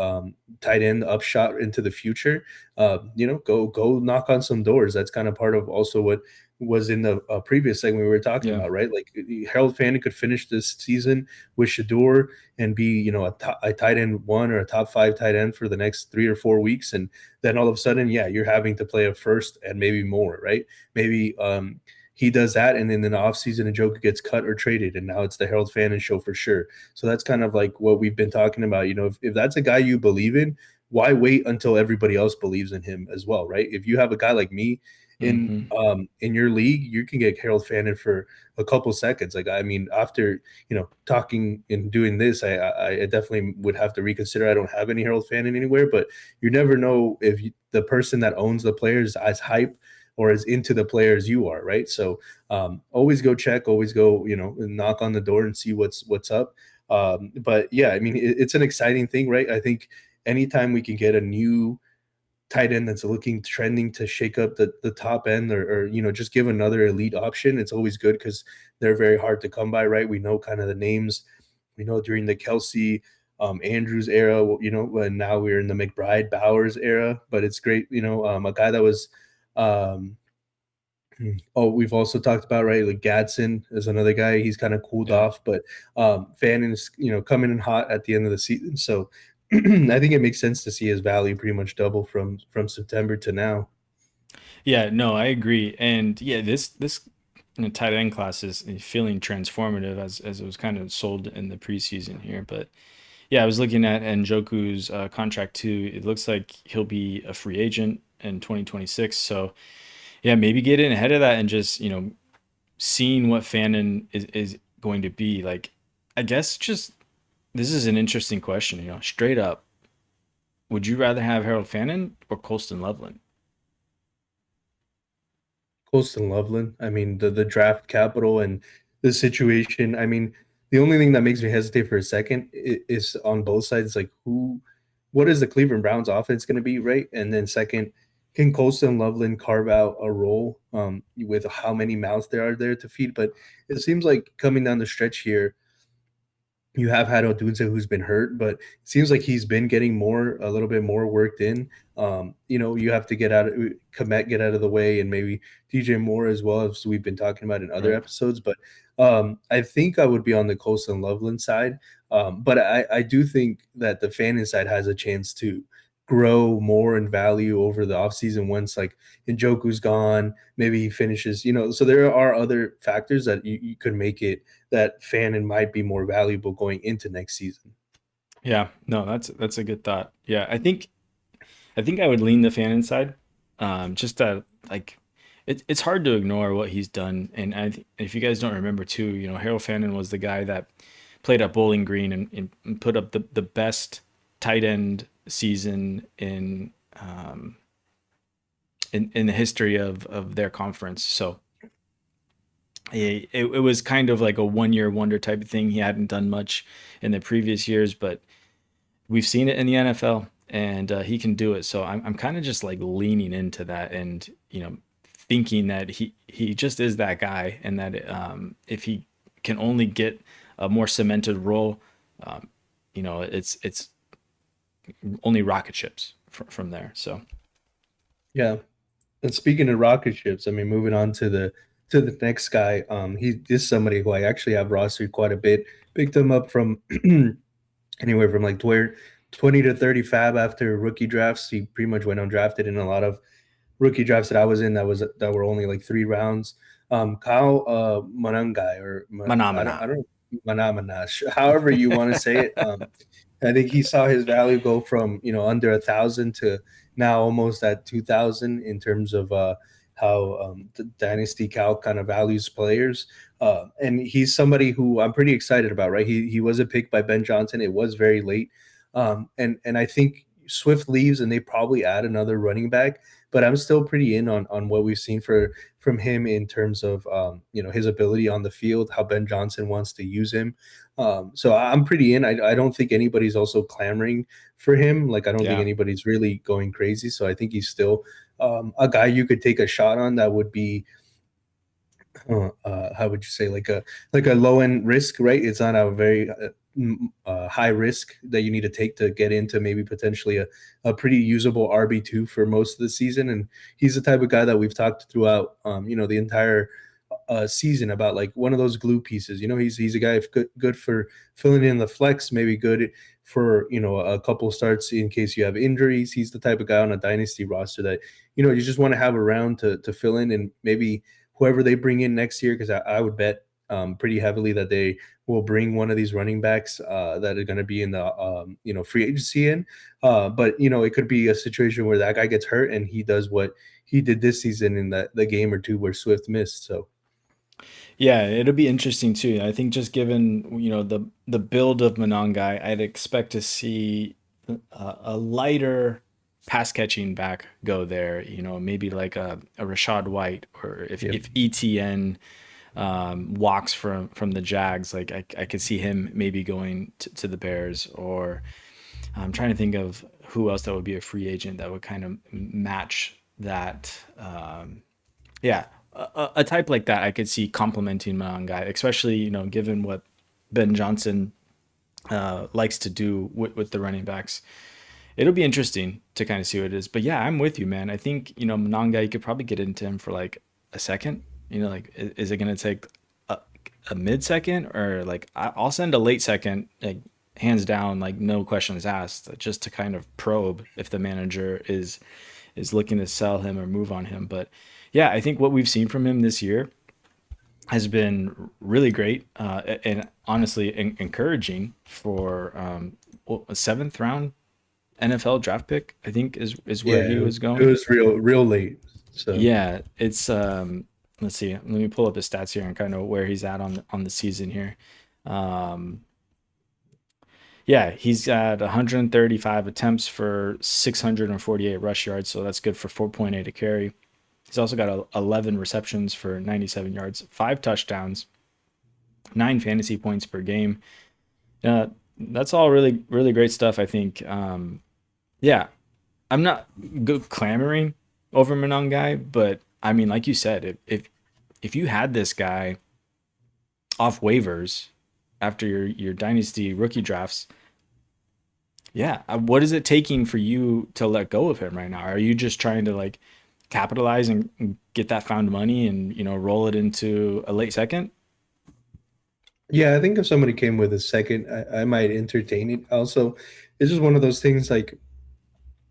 tight end upshot into the future, go knock on some doors. That's kind of part of also what was in the previous segment we were talking about, right? Like Harold Fannin could finish this season with Shador and be, a tight end 1 or a top 5 tight end for the next 3 or 4 weeks. And then all of a sudden, yeah, you're having to play a first and maybe more, right? Maybe he does that, and then in the offseason, Njoku gets cut or traded, and now it's the Harold Fannin show for sure. So that's kind of like what we've been talking about. If that's a guy you believe in, why wait until everybody else believes in him as well, right? If you have a guy like me in your league, you can get Harold Fannin for a couple seconds. Like, I mean, after talking and doing this, I definitely would have to reconsider. I don't have any Harold Fannin anywhere, but you never know if the person that owns the players as hype or as into the players you are, right? So always go check, always go, knock on the door and see what's up. But yeah, I mean, it's an exciting thing, right? I think anytime we can get a new tight end that's trending to shake up the top end, or just give another elite option, it's always good, because they're very hard to come by, right? We know kind of the names. We know during the Kelsey Andrews era, when now we're in the McBride Bowers era, but it's great, a guy that was we've also talked about, right, like Gadsden is another guy. He's kind of cooled off, but Fannin is coming in hot at the end of the season. So I think it makes sense to see his value pretty much double from September to now. Yeah, no, I agree. And yeah, this tight end class is feeling transformative, as it was kind of sold in the preseason here. But yeah, I was looking at Njoku's contract too. It looks like he'll be a free agent in 2026. So yeah, maybe get in ahead of that and just, seeing what Fannin is going to be. Like, I guess just, this is an interesting question, straight up. Would you rather have Harold Fannin or Colston Loveland? Colston Loveland. I mean, the draft capital and the situation. I mean, the only thing that makes me hesitate for a second is on both sides, like what is the Cleveland Browns offense going to be, right? And then second, can Colston Loveland carve out a role with how many mouths there are there to feed? But it seems like coming down the stretch here, you have had Odunze, who's been hurt, but it seems like he's been getting a little bit more worked in. You have to get out of the way, and maybe DJ Moore as well, as we've been talking about in other episodes. But I think I would be on the Colston Loveland side. But I do think that the Fannin side has a chance to grow more in value over the offseason once, like, Njoku's gone, maybe he finishes, so there are other factors that you could make it that Fannin might be more valuable going into next season. Yeah, no, that's a good thought. Yeah, I think I would lean the Fannin side. Just that, like, it's hard to ignore what he's done. And if you guys don't remember too, Harold Fannin was the guy that played at Bowling Green and put up the best tight end season in the history of their conference. So it was kind of like a 1-year wonder type of thing. He hadn't done much in the previous years, but we've seen it in the NFL. and he can do it. So I'm kind of just like leaning into that, and thinking that he just is that guy, and that if he can only get a more cemented role, it's only rocket ships from there. So Yeah. And speaking of rocket ships, I mean, moving on to the next guy, he is somebody who I actually have rostered quite a bit. Picked him up from anywhere from like 20 to 30 fab after rookie drafts. He pretty much went undrafted in a lot of rookie drafts that I was in that were only like 3 rounds. Kyle Manangai I Manamana. don't Manamana, however you want to say it. I think he saw his value go from under 1,000 to now almost at 2,000 in terms of how the Dynasty Cal kind of values players. And he's somebody who I'm pretty excited about, right? He was a pick by Ben Johnson. It was very late, and I think Swift leaves and they probably add another running back. But I'm still pretty in on what we've seen from him in terms of his ability on the field, how Ben Johnson wants to use him. So I'm pretty in. I don't think anybody's also clamoring for him. Like I don't think Yeah. anybody's really going crazy. So I think he's still a guy you could take a shot on. That would be how would you say, like a low end risk, right? It's not a very high risk that you need to take to get into maybe potentially a pretty usable RB2 for most of the season. And he's the type of guy that we've talked throughout the entire season about, like one of those glue pieces. He's a guy good for filling in the flex, maybe good for a couple starts in case you have injuries. He's the type of guy on a dynasty roster that you just want to have around to fill in, and maybe whoever they bring in next year, because I would bet pretty heavily that they will bring one of these running backs that are going to be in the free agency in. But it could be a situation where that guy gets hurt and he does what he did this season in the game or two where Swift missed. So Yeah, it'll be interesting too. I think just given the build of Monangai, I'd expect to see a lighter pass catching back go there. Maybe like a Rashad White, or if ETN walks from the Jags, like I could see him maybe going to the Bears. Or I'm trying to think of who else that would be a free agent that would kind of match that. Yeah, a type like that I could see complementing Monangai, especially given what Ben Johnson likes to do with the running backs. It'll be interesting to kind of see what it is. But yeah, I'm with you, man. I think Monangai, you could probably get into him for like a second. Like is it going to take a mid second, or like I'll send a late second, like hands down, like no questions asked, just to kind of probe if the manager is looking to sell him or move on him. But yeah, I think what we've seen from him this year has been really great, and honestly encouraging for a 7th round NFL draft pick, I think is where he was it going. was real late. So Yeah, it's let's see. Let me pull up his stats here and kind of where he's at on the season here. Um, yeah, he's at 135 attempts for 648 rush yards, so that's good for 4.8 a carry. He's also got 11 receptions for 97 yards, 5 touchdowns, 9 fantasy points per game. That's all really, really great stuff, I think. Yeah, I'm not clamoring over Monangai, but I mean, like you said, if you had this guy off waivers after your dynasty rookie drafts, yeah, what is it taking for you to let go of him right now? Are you just trying to like capitalize and get that found money and roll it into a late second? yeah, I think if somebody came with a second, I might entertain it. Also, it's just one of those things, like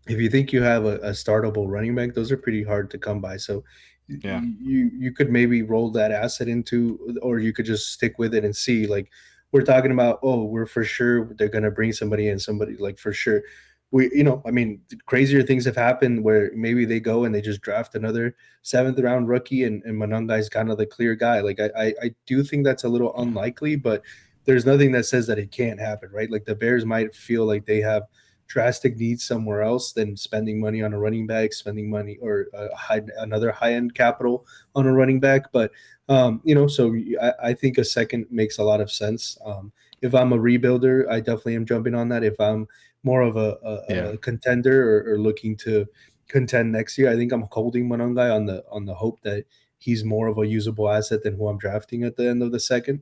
if you think you have a startable running back, those are pretty hard to come by. So Yeah. you could maybe roll that asset into, or you could just stick with it and see. Like we're talking about, oh, we're for sure they're gonna bring somebody in, somebody like for sure. I mean, crazier things have happened where maybe they go and they just draft another 7th round rookie, and Monanga is kind of the clear guy. Like I do think that's a little unlikely, but there's nothing that says that it can't happen, right? Like the Bears might feel like they have drastic needs somewhere else than spending money on a running back, spending money or another high end capital on a running back. But so I think a second makes a lot of sense. If I'm a rebuilder, I definitely am jumping on that. If I'm more of Yeah. a contender or looking to contend next year. I think I'm holding Monongai on the hope that he's more of a usable asset than who I'm drafting at the end of the second.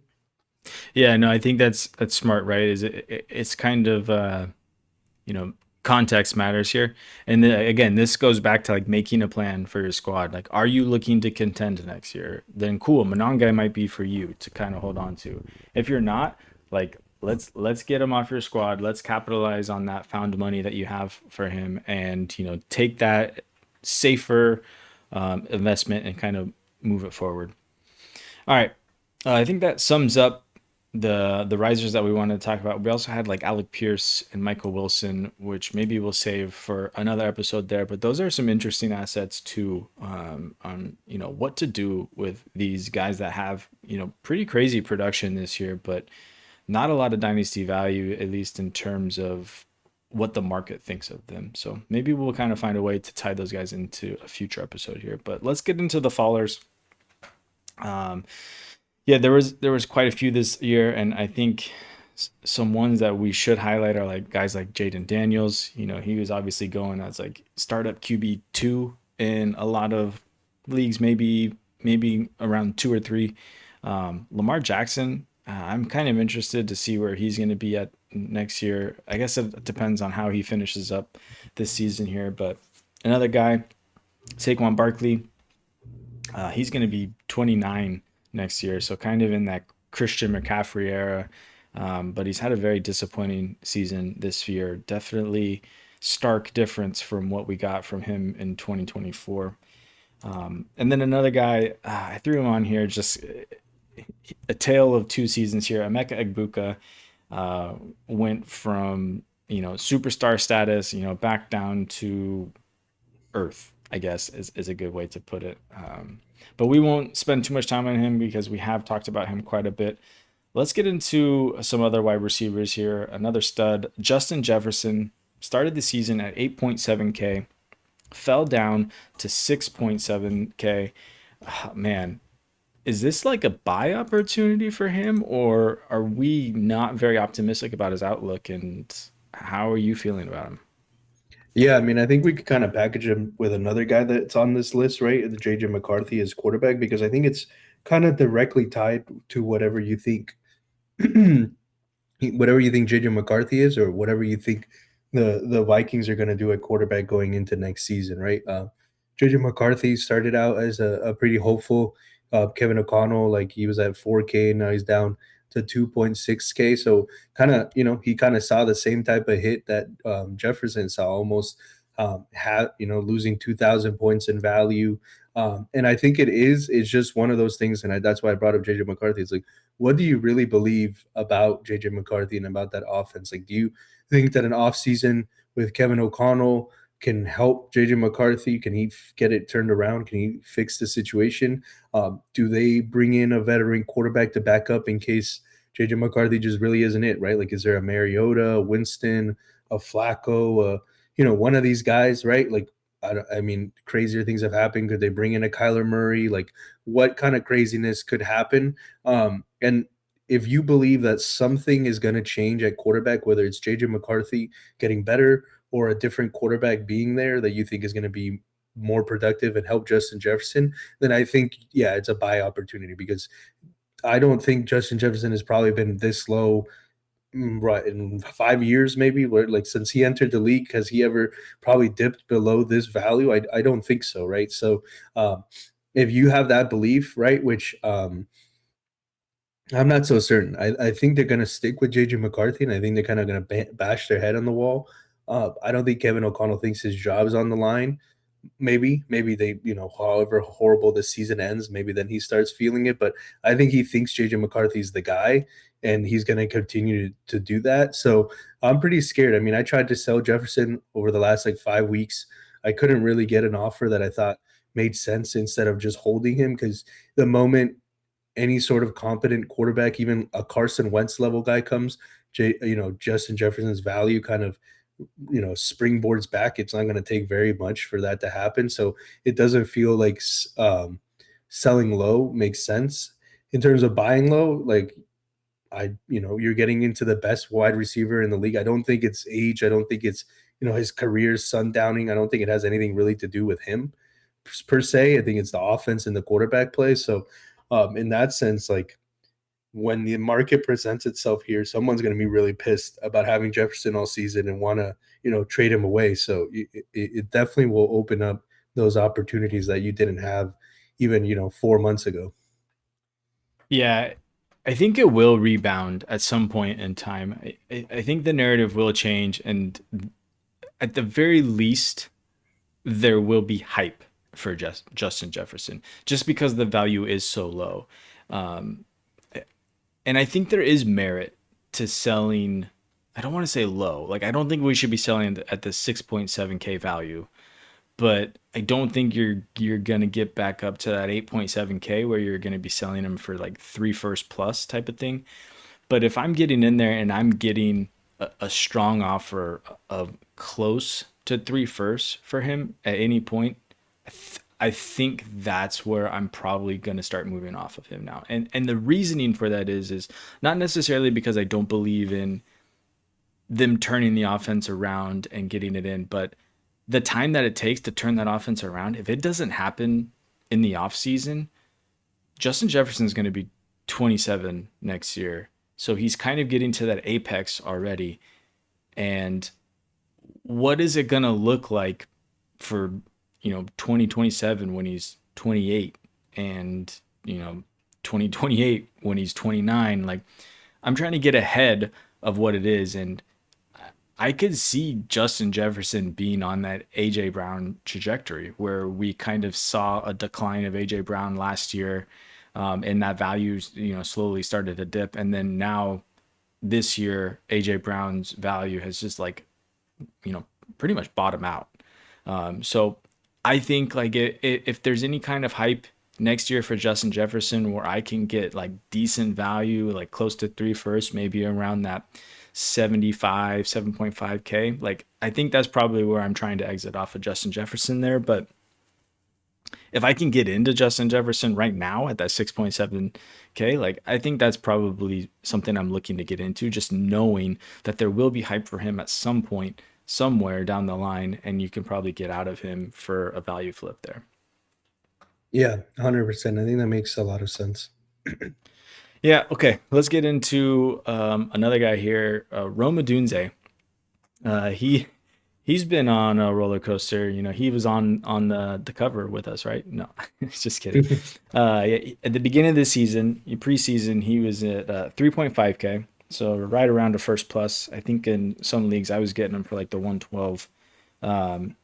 Yeah, no, I think that's smart, right? It's kind of you know, context matters here. And again, this goes back to like making a plan for your squad. Like, are you looking to contend next year? Then cool, Monongai might be for you to kind of hold on to. If you're not, like, let's get him off your squad. Let's capitalize on that found money that you have for him, and take that safer investment and kind of move it forward. All right, I think that sums up the risers that we wanted to talk about. We also had like Alec Pierce and Michael Wilson, which maybe we'll save for another episode there. But those are some interesting assets too, on what to do with these guys that have pretty crazy production this year, but not a lot of dynasty value, at least in terms of what the market thinks of them. So maybe we'll kind of find a way to tie those guys into a future episode here. But let's get into the fallers. Yeah, there was quite a few this year, and I think some ones that we should highlight are like guys like Jaden Daniels. He was obviously going as like startup QB2 in a lot of leagues, maybe around 2 or 3. Lamar Jackson, I'm kind of interested to see where he's going to be at next year. I guess it depends on how he finishes up this season here, but another guy, Saquon Barkley, he's going to be 29 next year, so kind of in that Christian McCaffrey era. But he's had a very disappointing season this year. Definitely stark difference from what we got from him in 2024. And then another guy, I threw him on here, just a tale of 2 seasons here. Emeka Egbuka went from superstar status, back down to earth, I guess is a good way to put it. But we won't spend too much time on him because we have talked about him quite a bit. Let's get into some other wide receivers here. Another stud, Justin Jefferson, started the season at 8.7K, fell down to 6.7K. Man, is this like a buy opportunity for him, or are we not very optimistic about his outlook? And how are you feeling about him? Yeah, I mean, I think we could kind of package him with another guy that's on this list, right? The JJ McCarthy as quarterback, because I think it's kind of directly tied to whatever you think JJ McCarthy is, or whatever you think the Vikings are going to do at quarterback going into next season, right? JJ McCarthy started out as a pretty hopeful Kevin O'Connell, like he was at 4K, now he's down to 2.6K. So he kind of saw the same type of hit that Jefferson saw, almost losing 2,000 points in value. And I think it's just one of those things. And that's why I brought up JJ McCarthy. It's like, what do you really believe about JJ McCarthy and about that offense? Like, do you think that an offseason with Kevin O'Connell can help JJ McCarthy? Can he get it turned around? Can he fix the situation? Do they bring in a veteran quarterback to back up in case JJ McCarthy just really isn't it, right? Like, is there a Mariota, a Winston, a Flacco, one of these guys, right? Like, I mean, crazier things have happened. Could they bring in a Kyler Murray? Like, what kind of craziness could happen? And if you believe that something is going to change at quarterback, whether it's JJ McCarthy getting better or a different quarterback being there that you think is going to be more productive and help Justin Jefferson, then I think, yeah, it's a buy opportunity, because I don't think Justin Jefferson has probably been this low right in 5 years, maybe, where like since he entered the league, has he ever probably dipped below this value? I don't think so, right? So if you have that belief, right, which I'm not so certain. I think they're going to stick with JJ McCarthy, and I think they're kind of going to bash their head on the wall. I don't think Kevin O'Connell thinks his job's on the line. Maybe they, however horrible the season ends, maybe then he starts feeling it. But I think he thinks JJ McCarthy's the guy, and he's going to continue to do that. So I'm pretty scared. I mean, I tried to sell Jefferson over the last like 5 weeks. I couldn't really get an offer that I thought made sense instead of just holding him, because the moment any sort of competent quarterback, even a Carson Wentz level guy comes, Justin Jefferson's value kind of, springboards back. It's not going to take very much for that to happen. So it doesn't feel like selling low makes sense. In terms of buying low, like, you're getting into the best wide receiver in the league. I don't think it's age. I don't think it's, his career sundowning. I don't think it has anything really to do with him per se. I think it's the offense and the quarterback play. So, in that sense, like, when the market presents itself here, someone's going to be really pissed about having Jefferson all season and want to, trade him away. So it definitely will open up those opportunities that you didn't have even, 4 months ago. Yeah, I think it will rebound at some point in time. I think the narrative will change, and at the very least, there will be hype for Justin Jefferson just because the value is so low. Um, and I think there is merit to selling. I don't want to say low. Like, I don't think we should be selling at the 6.7K value, but I don't think you're gonna get back up to that 8.7K where you're gonna be selling them for like 3 first plus type of thing. But if I'm getting in there and I'm getting a strong offer of close to 3 firsts for him at any point, I think that's where I'm probably going to start moving off of him now. And the reasoning for that is not necessarily because I don't believe in them turning the offense around and getting it in, but the time that it takes to turn that offense around, if it doesn't happen in the offseason, Justin Jefferson is going to be 27 next year. So he's kind of getting to that apex already. And what is it going to look like for, 2027 when he's 28 and, 2028 when he's 29? Like, I'm trying to get ahead of what it is. And I could see Justin Jefferson being on that AJ Brown trajectory where we kind of saw a decline of AJ Brown last year, and that value, slowly started to dip. And then now this year, AJ Brown's value has just pretty much bottomed out. So I think like if there's any kind of hype next year for Justin Jefferson where I can get like decent value, like close to 3 firsts, maybe around that 7.5K, like I think that's probably where I'm trying to exit off of Justin Jefferson there. But if I can get into Justin Jefferson right now at that 6.7K, like I think that's probably something I'm looking to get into, just knowing that there will be hype for him at some point somewhere down the line, and you can probably get out of him for a value flip there. Yeah, 100%. I think that makes a lot of sense. Yeah, okay. Let's get into another guy here, Rome Odunze. He's been on a roller coaster. He was on the cover with us, right? No, just kidding. Yeah, at the beginning of the season, preseason, he was at 3.5K, so right around a first plus. I think in some leagues I was getting him for like the 112. And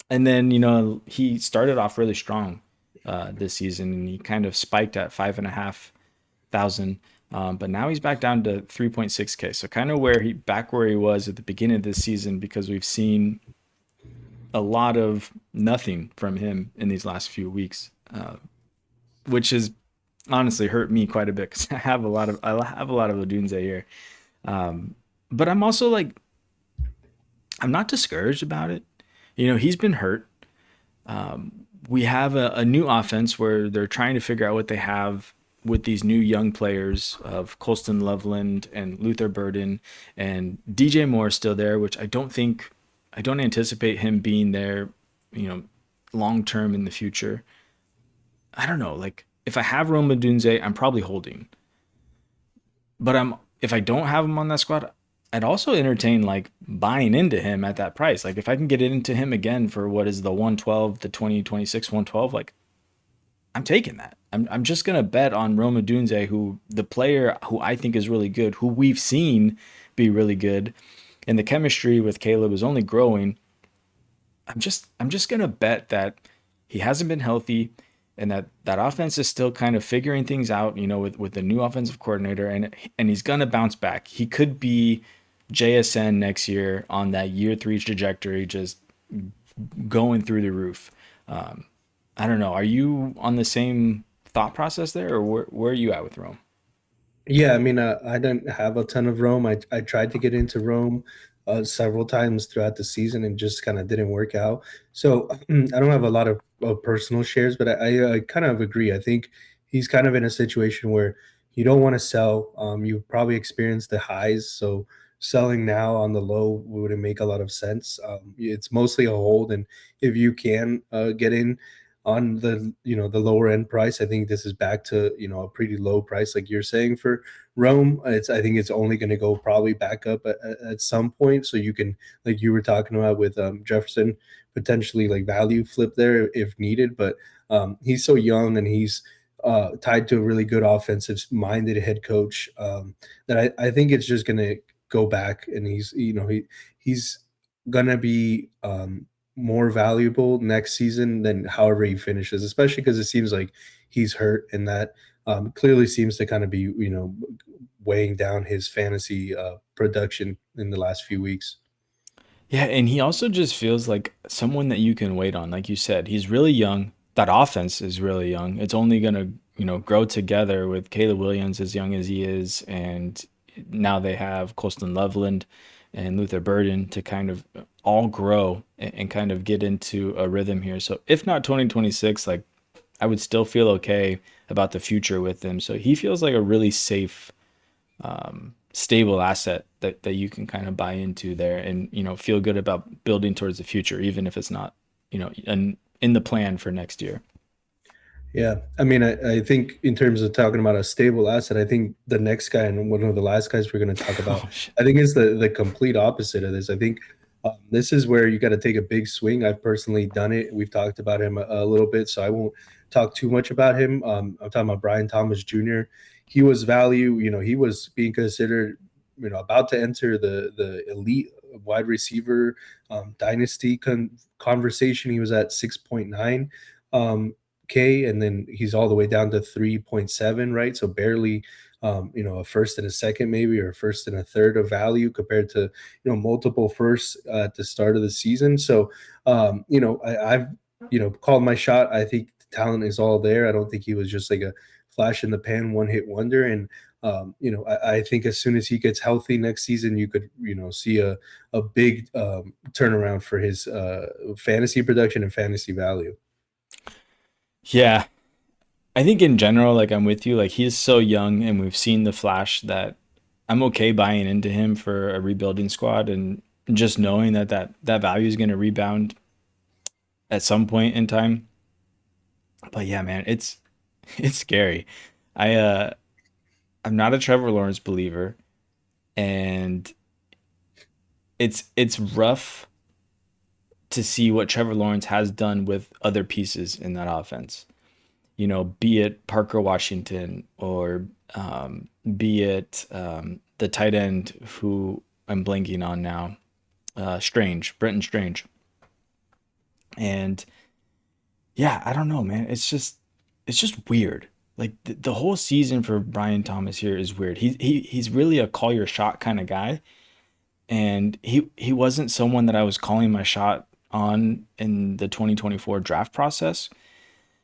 then he started off really strong this season, and he kind of spiked at 5,500. But now he's back down to 3.6K. So kind of where he was at the beginning of this season, because we've seen a lot of nothing from him in these last few weeks, which has honestly hurt me quite a bit because I have a lot of Odunze here. But I'm also like, I'm not discouraged about it. He's been hurt. We have a new offense where they're trying to figure out what they have with these new young players of Colston Loveland and Luther Burden, and DJ Moore is still there, which I don't anticipate him being there, long term in the future. I don't know. Like, if I have Rome Odunze, I'm probably holding. But if I don't have him on that squad, I'd also entertain like buying into him at that price. Like, if I can get it into him again for what is the 112, the 2026 112, like I'm taking that. I'm just gonna bet on Rome Odunze, who the player who I think is really good, who we've seen be really good, and the chemistry with Caleb is only growing. I'm just gonna bet that he hasn't been healthy, and that offense is still kind of figuring things out, with the new offensive coordinator, and he's gonna bounce back. He could be JSN next year on that year 3 trajectory, just going through the roof. I don't know. Are you on the same thought process there, or where are you at with Rome? Yeah, I mean, I didn't have a ton of Rome. I tried to get into Rome several times throughout the season and just kind of didn't work out. So I don't have a lot of personal shares, but I kind of agree. I think he's kind of in a situation where, you don't want to sell. You probably experienced the highs, so selling now on the low wouldn't make a lot of sense. It's mostly a hold, and if you can get in on the the lower end price, I think this is back to a pretty low price, like you're saying for Rome. I think it's only going to go probably back up at some point, so you can, like you were talking about with Jefferson, potentially like value flip there if needed. But he's so young, and he's tied to a really good offensive minded head coach, that I think it's just going to go back, and he's gonna be more valuable next season than however he finishes, especially because it seems like he's hurt, and that clearly seems to kind of be weighing down his fantasy production in the last few weeks. Yeah, and he also just feels like someone that you can wait on. Like you said, he's really young. That offense is really young. It's only gonna, grow together with Caleb Williams as young as he is, and now they have Colston Loveland and Luther Burden to kind of all grow and kind of get into a rhythm here. So if not 2026, like I would still feel okay about the future with him. So he feels like a really safe, stable asset that you can kind of buy into there and feel good about building towards the future, even if it's not in the plan for next year. Yeah, I mean, I think in terms of talking about a stable asset, I think the next guy and one of the last guys we're going to talk about, Oh, shit. I think is the complete opposite of this. I think this is where you got to take a big swing. I've personally done it. We've talked about him a little bit, so I won't talk too much about him. I'm talking about Brian Thomas Jr. He was value. He was being considered, about to enter the elite wide receiver dynasty conversation. He was at 6.9. K, and then he's all the way down to 3.7, right? So barely, a first and a second, maybe, or a first and a third of value compared to, multiple firsts at the start of the season. So, I've, called my shot. I think the talent is all there. I don't think he was just like a flash in the pan, one hit wonder. And, I think as soon as he gets healthy next season, you could, see a big turnaround for his fantasy production and fantasy value. Yeah, I think in general, like I'm with you. Like he's so young, and we've seen the flash that I'm okay buying into him for a rebuilding squad, and just knowing that value is going to rebound at some point in time. But yeah, man, it's scary. I I'm not a Trevor Lawrence believer, and it's rough to see what Trevor Lawrence has done with other pieces in that offense. Be it Parker Washington or be it the tight end who I'm blanking on now, Brenton Strange. And yeah, I don't know, man. It's just weird. Like the whole season for Brian Thomas here is weird. He's really a call your shot kind of guy, and he wasn't someone that I was calling my shot on in the 2024 draft process.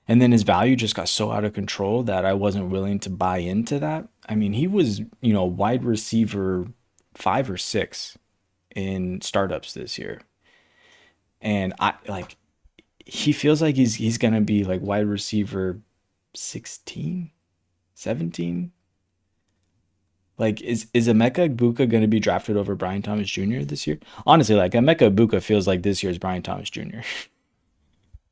And then his value just got so out of control that I wasn't willing to buy into that. I mean, he was, wide receiver 5 or 6 in startups this year. And I like he feels like he's gonna be like wide receiver 16, 17. Like is Emeka Egbuka gonna be drafted over Brian Thomas Jr. this year? Honestly, like Emeka Egbuka feels like this year's Brian Thomas Jr.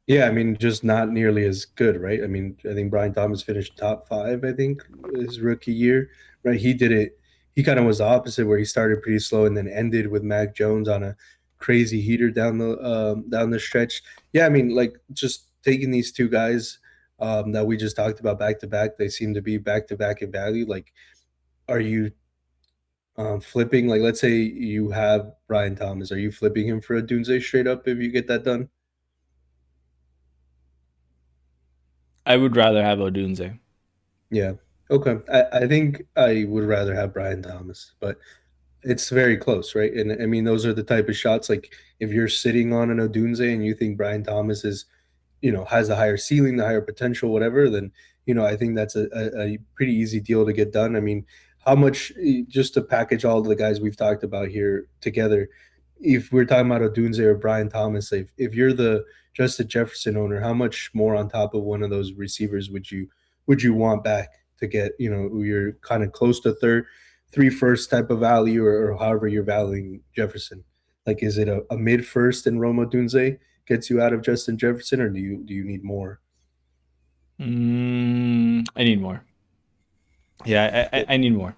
Yeah, I mean, just not nearly as good, right? I mean, I think Brian Thomas finished top five, I think, his rookie year, right? He did it. He kind of was the opposite, where he started pretty slow and then ended with Mac Jones on a crazy heater down the stretch. Yeah, I mean, like just taking these two guys that we just talked about back to back, they seem to be back to back in value. Like, are you flipping? Like, let's say you have Brian Thomas, are you flipping him for a Doomsday straight up if you get that done? I would rather have Odunze. Yeah. Okay. I think I would rather have Brian Thomas, but it's very close, right? And I mean, those are the type of shots, like if you're sitting on an Odunze and you think Brian Thomas is, has the higher ceiling, the higher potential, whatever, then, I think that's a pretty easy deal to get done. I mean, how much, just to package all the guys we've talked about here together, if we're talking about Odunze or Brian Thomas, if you're the Justin Jefferson owner, how much more on top of one of those receivers would you want back to get, you know, you're kind of close to three first type of value, or however you're valuing Jefferson? Like, is it a mid first in Roma Dunze gets you out of Justin Jefferson, or do you need more? I need more. Yeah, I need more.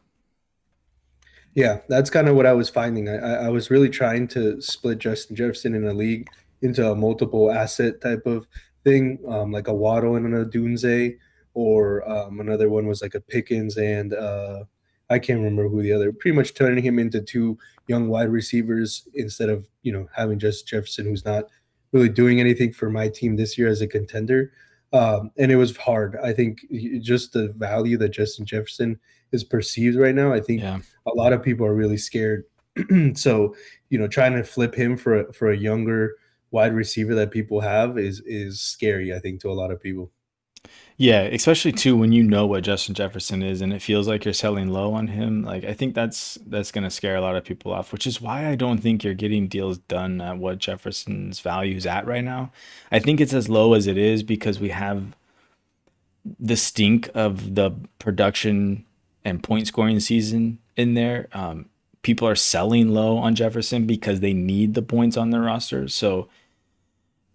Yeah, that's kind of what I was finding. I was really trying to split Justin Jefferson in a league into a multiple asset type of thing, like a Waddle and a Dunze, or another one was like a Pickens and I can't remember who the other. Pretty much turning him into two young wide receivers instead of, you know, having just Jefferson, who's not really doing anything for my team this year as a contender. And it was hard. I think just the value that Justin Jefferson is perceived right now, I think Yeah. a lot of people are really scared. So, you know, trying to flip him for a younger wide receiver that people have is scary, I think, to a lot of people. Yeah, especially too when you know what Justin Jefferson is and it feels like you're selling low on him. Like I think that's gonna scare a lot of people off, which is why I don't think you're getting deals done at what Jefferson's value is at right now. I think it's as low as it is because we have the stink of the production and point scoring season in there. People are selling low on Jefferson because they need the points on their roster. So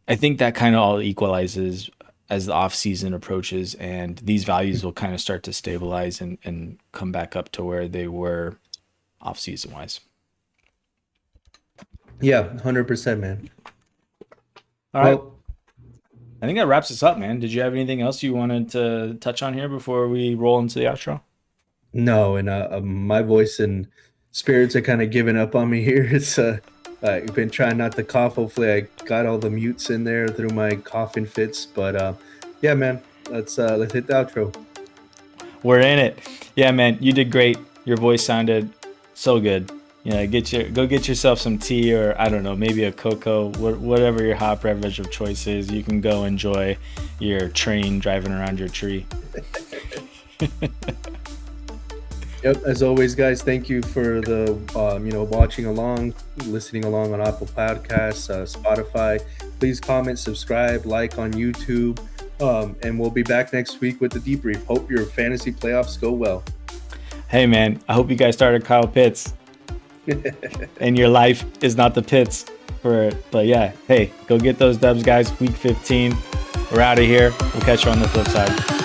I think that kind of all equalizes as the offseason approaches, and these values will kind of start to stabilize and come back up to where they were offseason wise. Yeah, 100%, man. All right. Well, I think that wraps us up, man. Did you have anything else you wanted to touch on here before we roll into the outro? no, and my voice and spirits are kind of giving up on me here. It's I've been trying not to cough. Hopefully, I got all the mutes in there through my coughing fits. But yeah, man, let's hit the outro. We're in it. Yeah, man, you did great. Your voice sounded so good. Yeah, go get yourself some tea, or I don't know, maybe a cocoa, whatever your hot beverage of choice is. You can go enjoy your train driving around your tree. Yep. As always, guys, thank you for the watching along, listening along on Apple Podcasts, Spotify. Please comment, subscribe, like on YouTube, and we'll be back next week with the debrief. Hope your fantasy playoffs go well. Hey, man, I hope you guys started Kyle Pitts, and your life is not the pits for it. But yeah, hey, go get those dubs, guys. Week 15, we're out of here. We'll catch you on the flip side.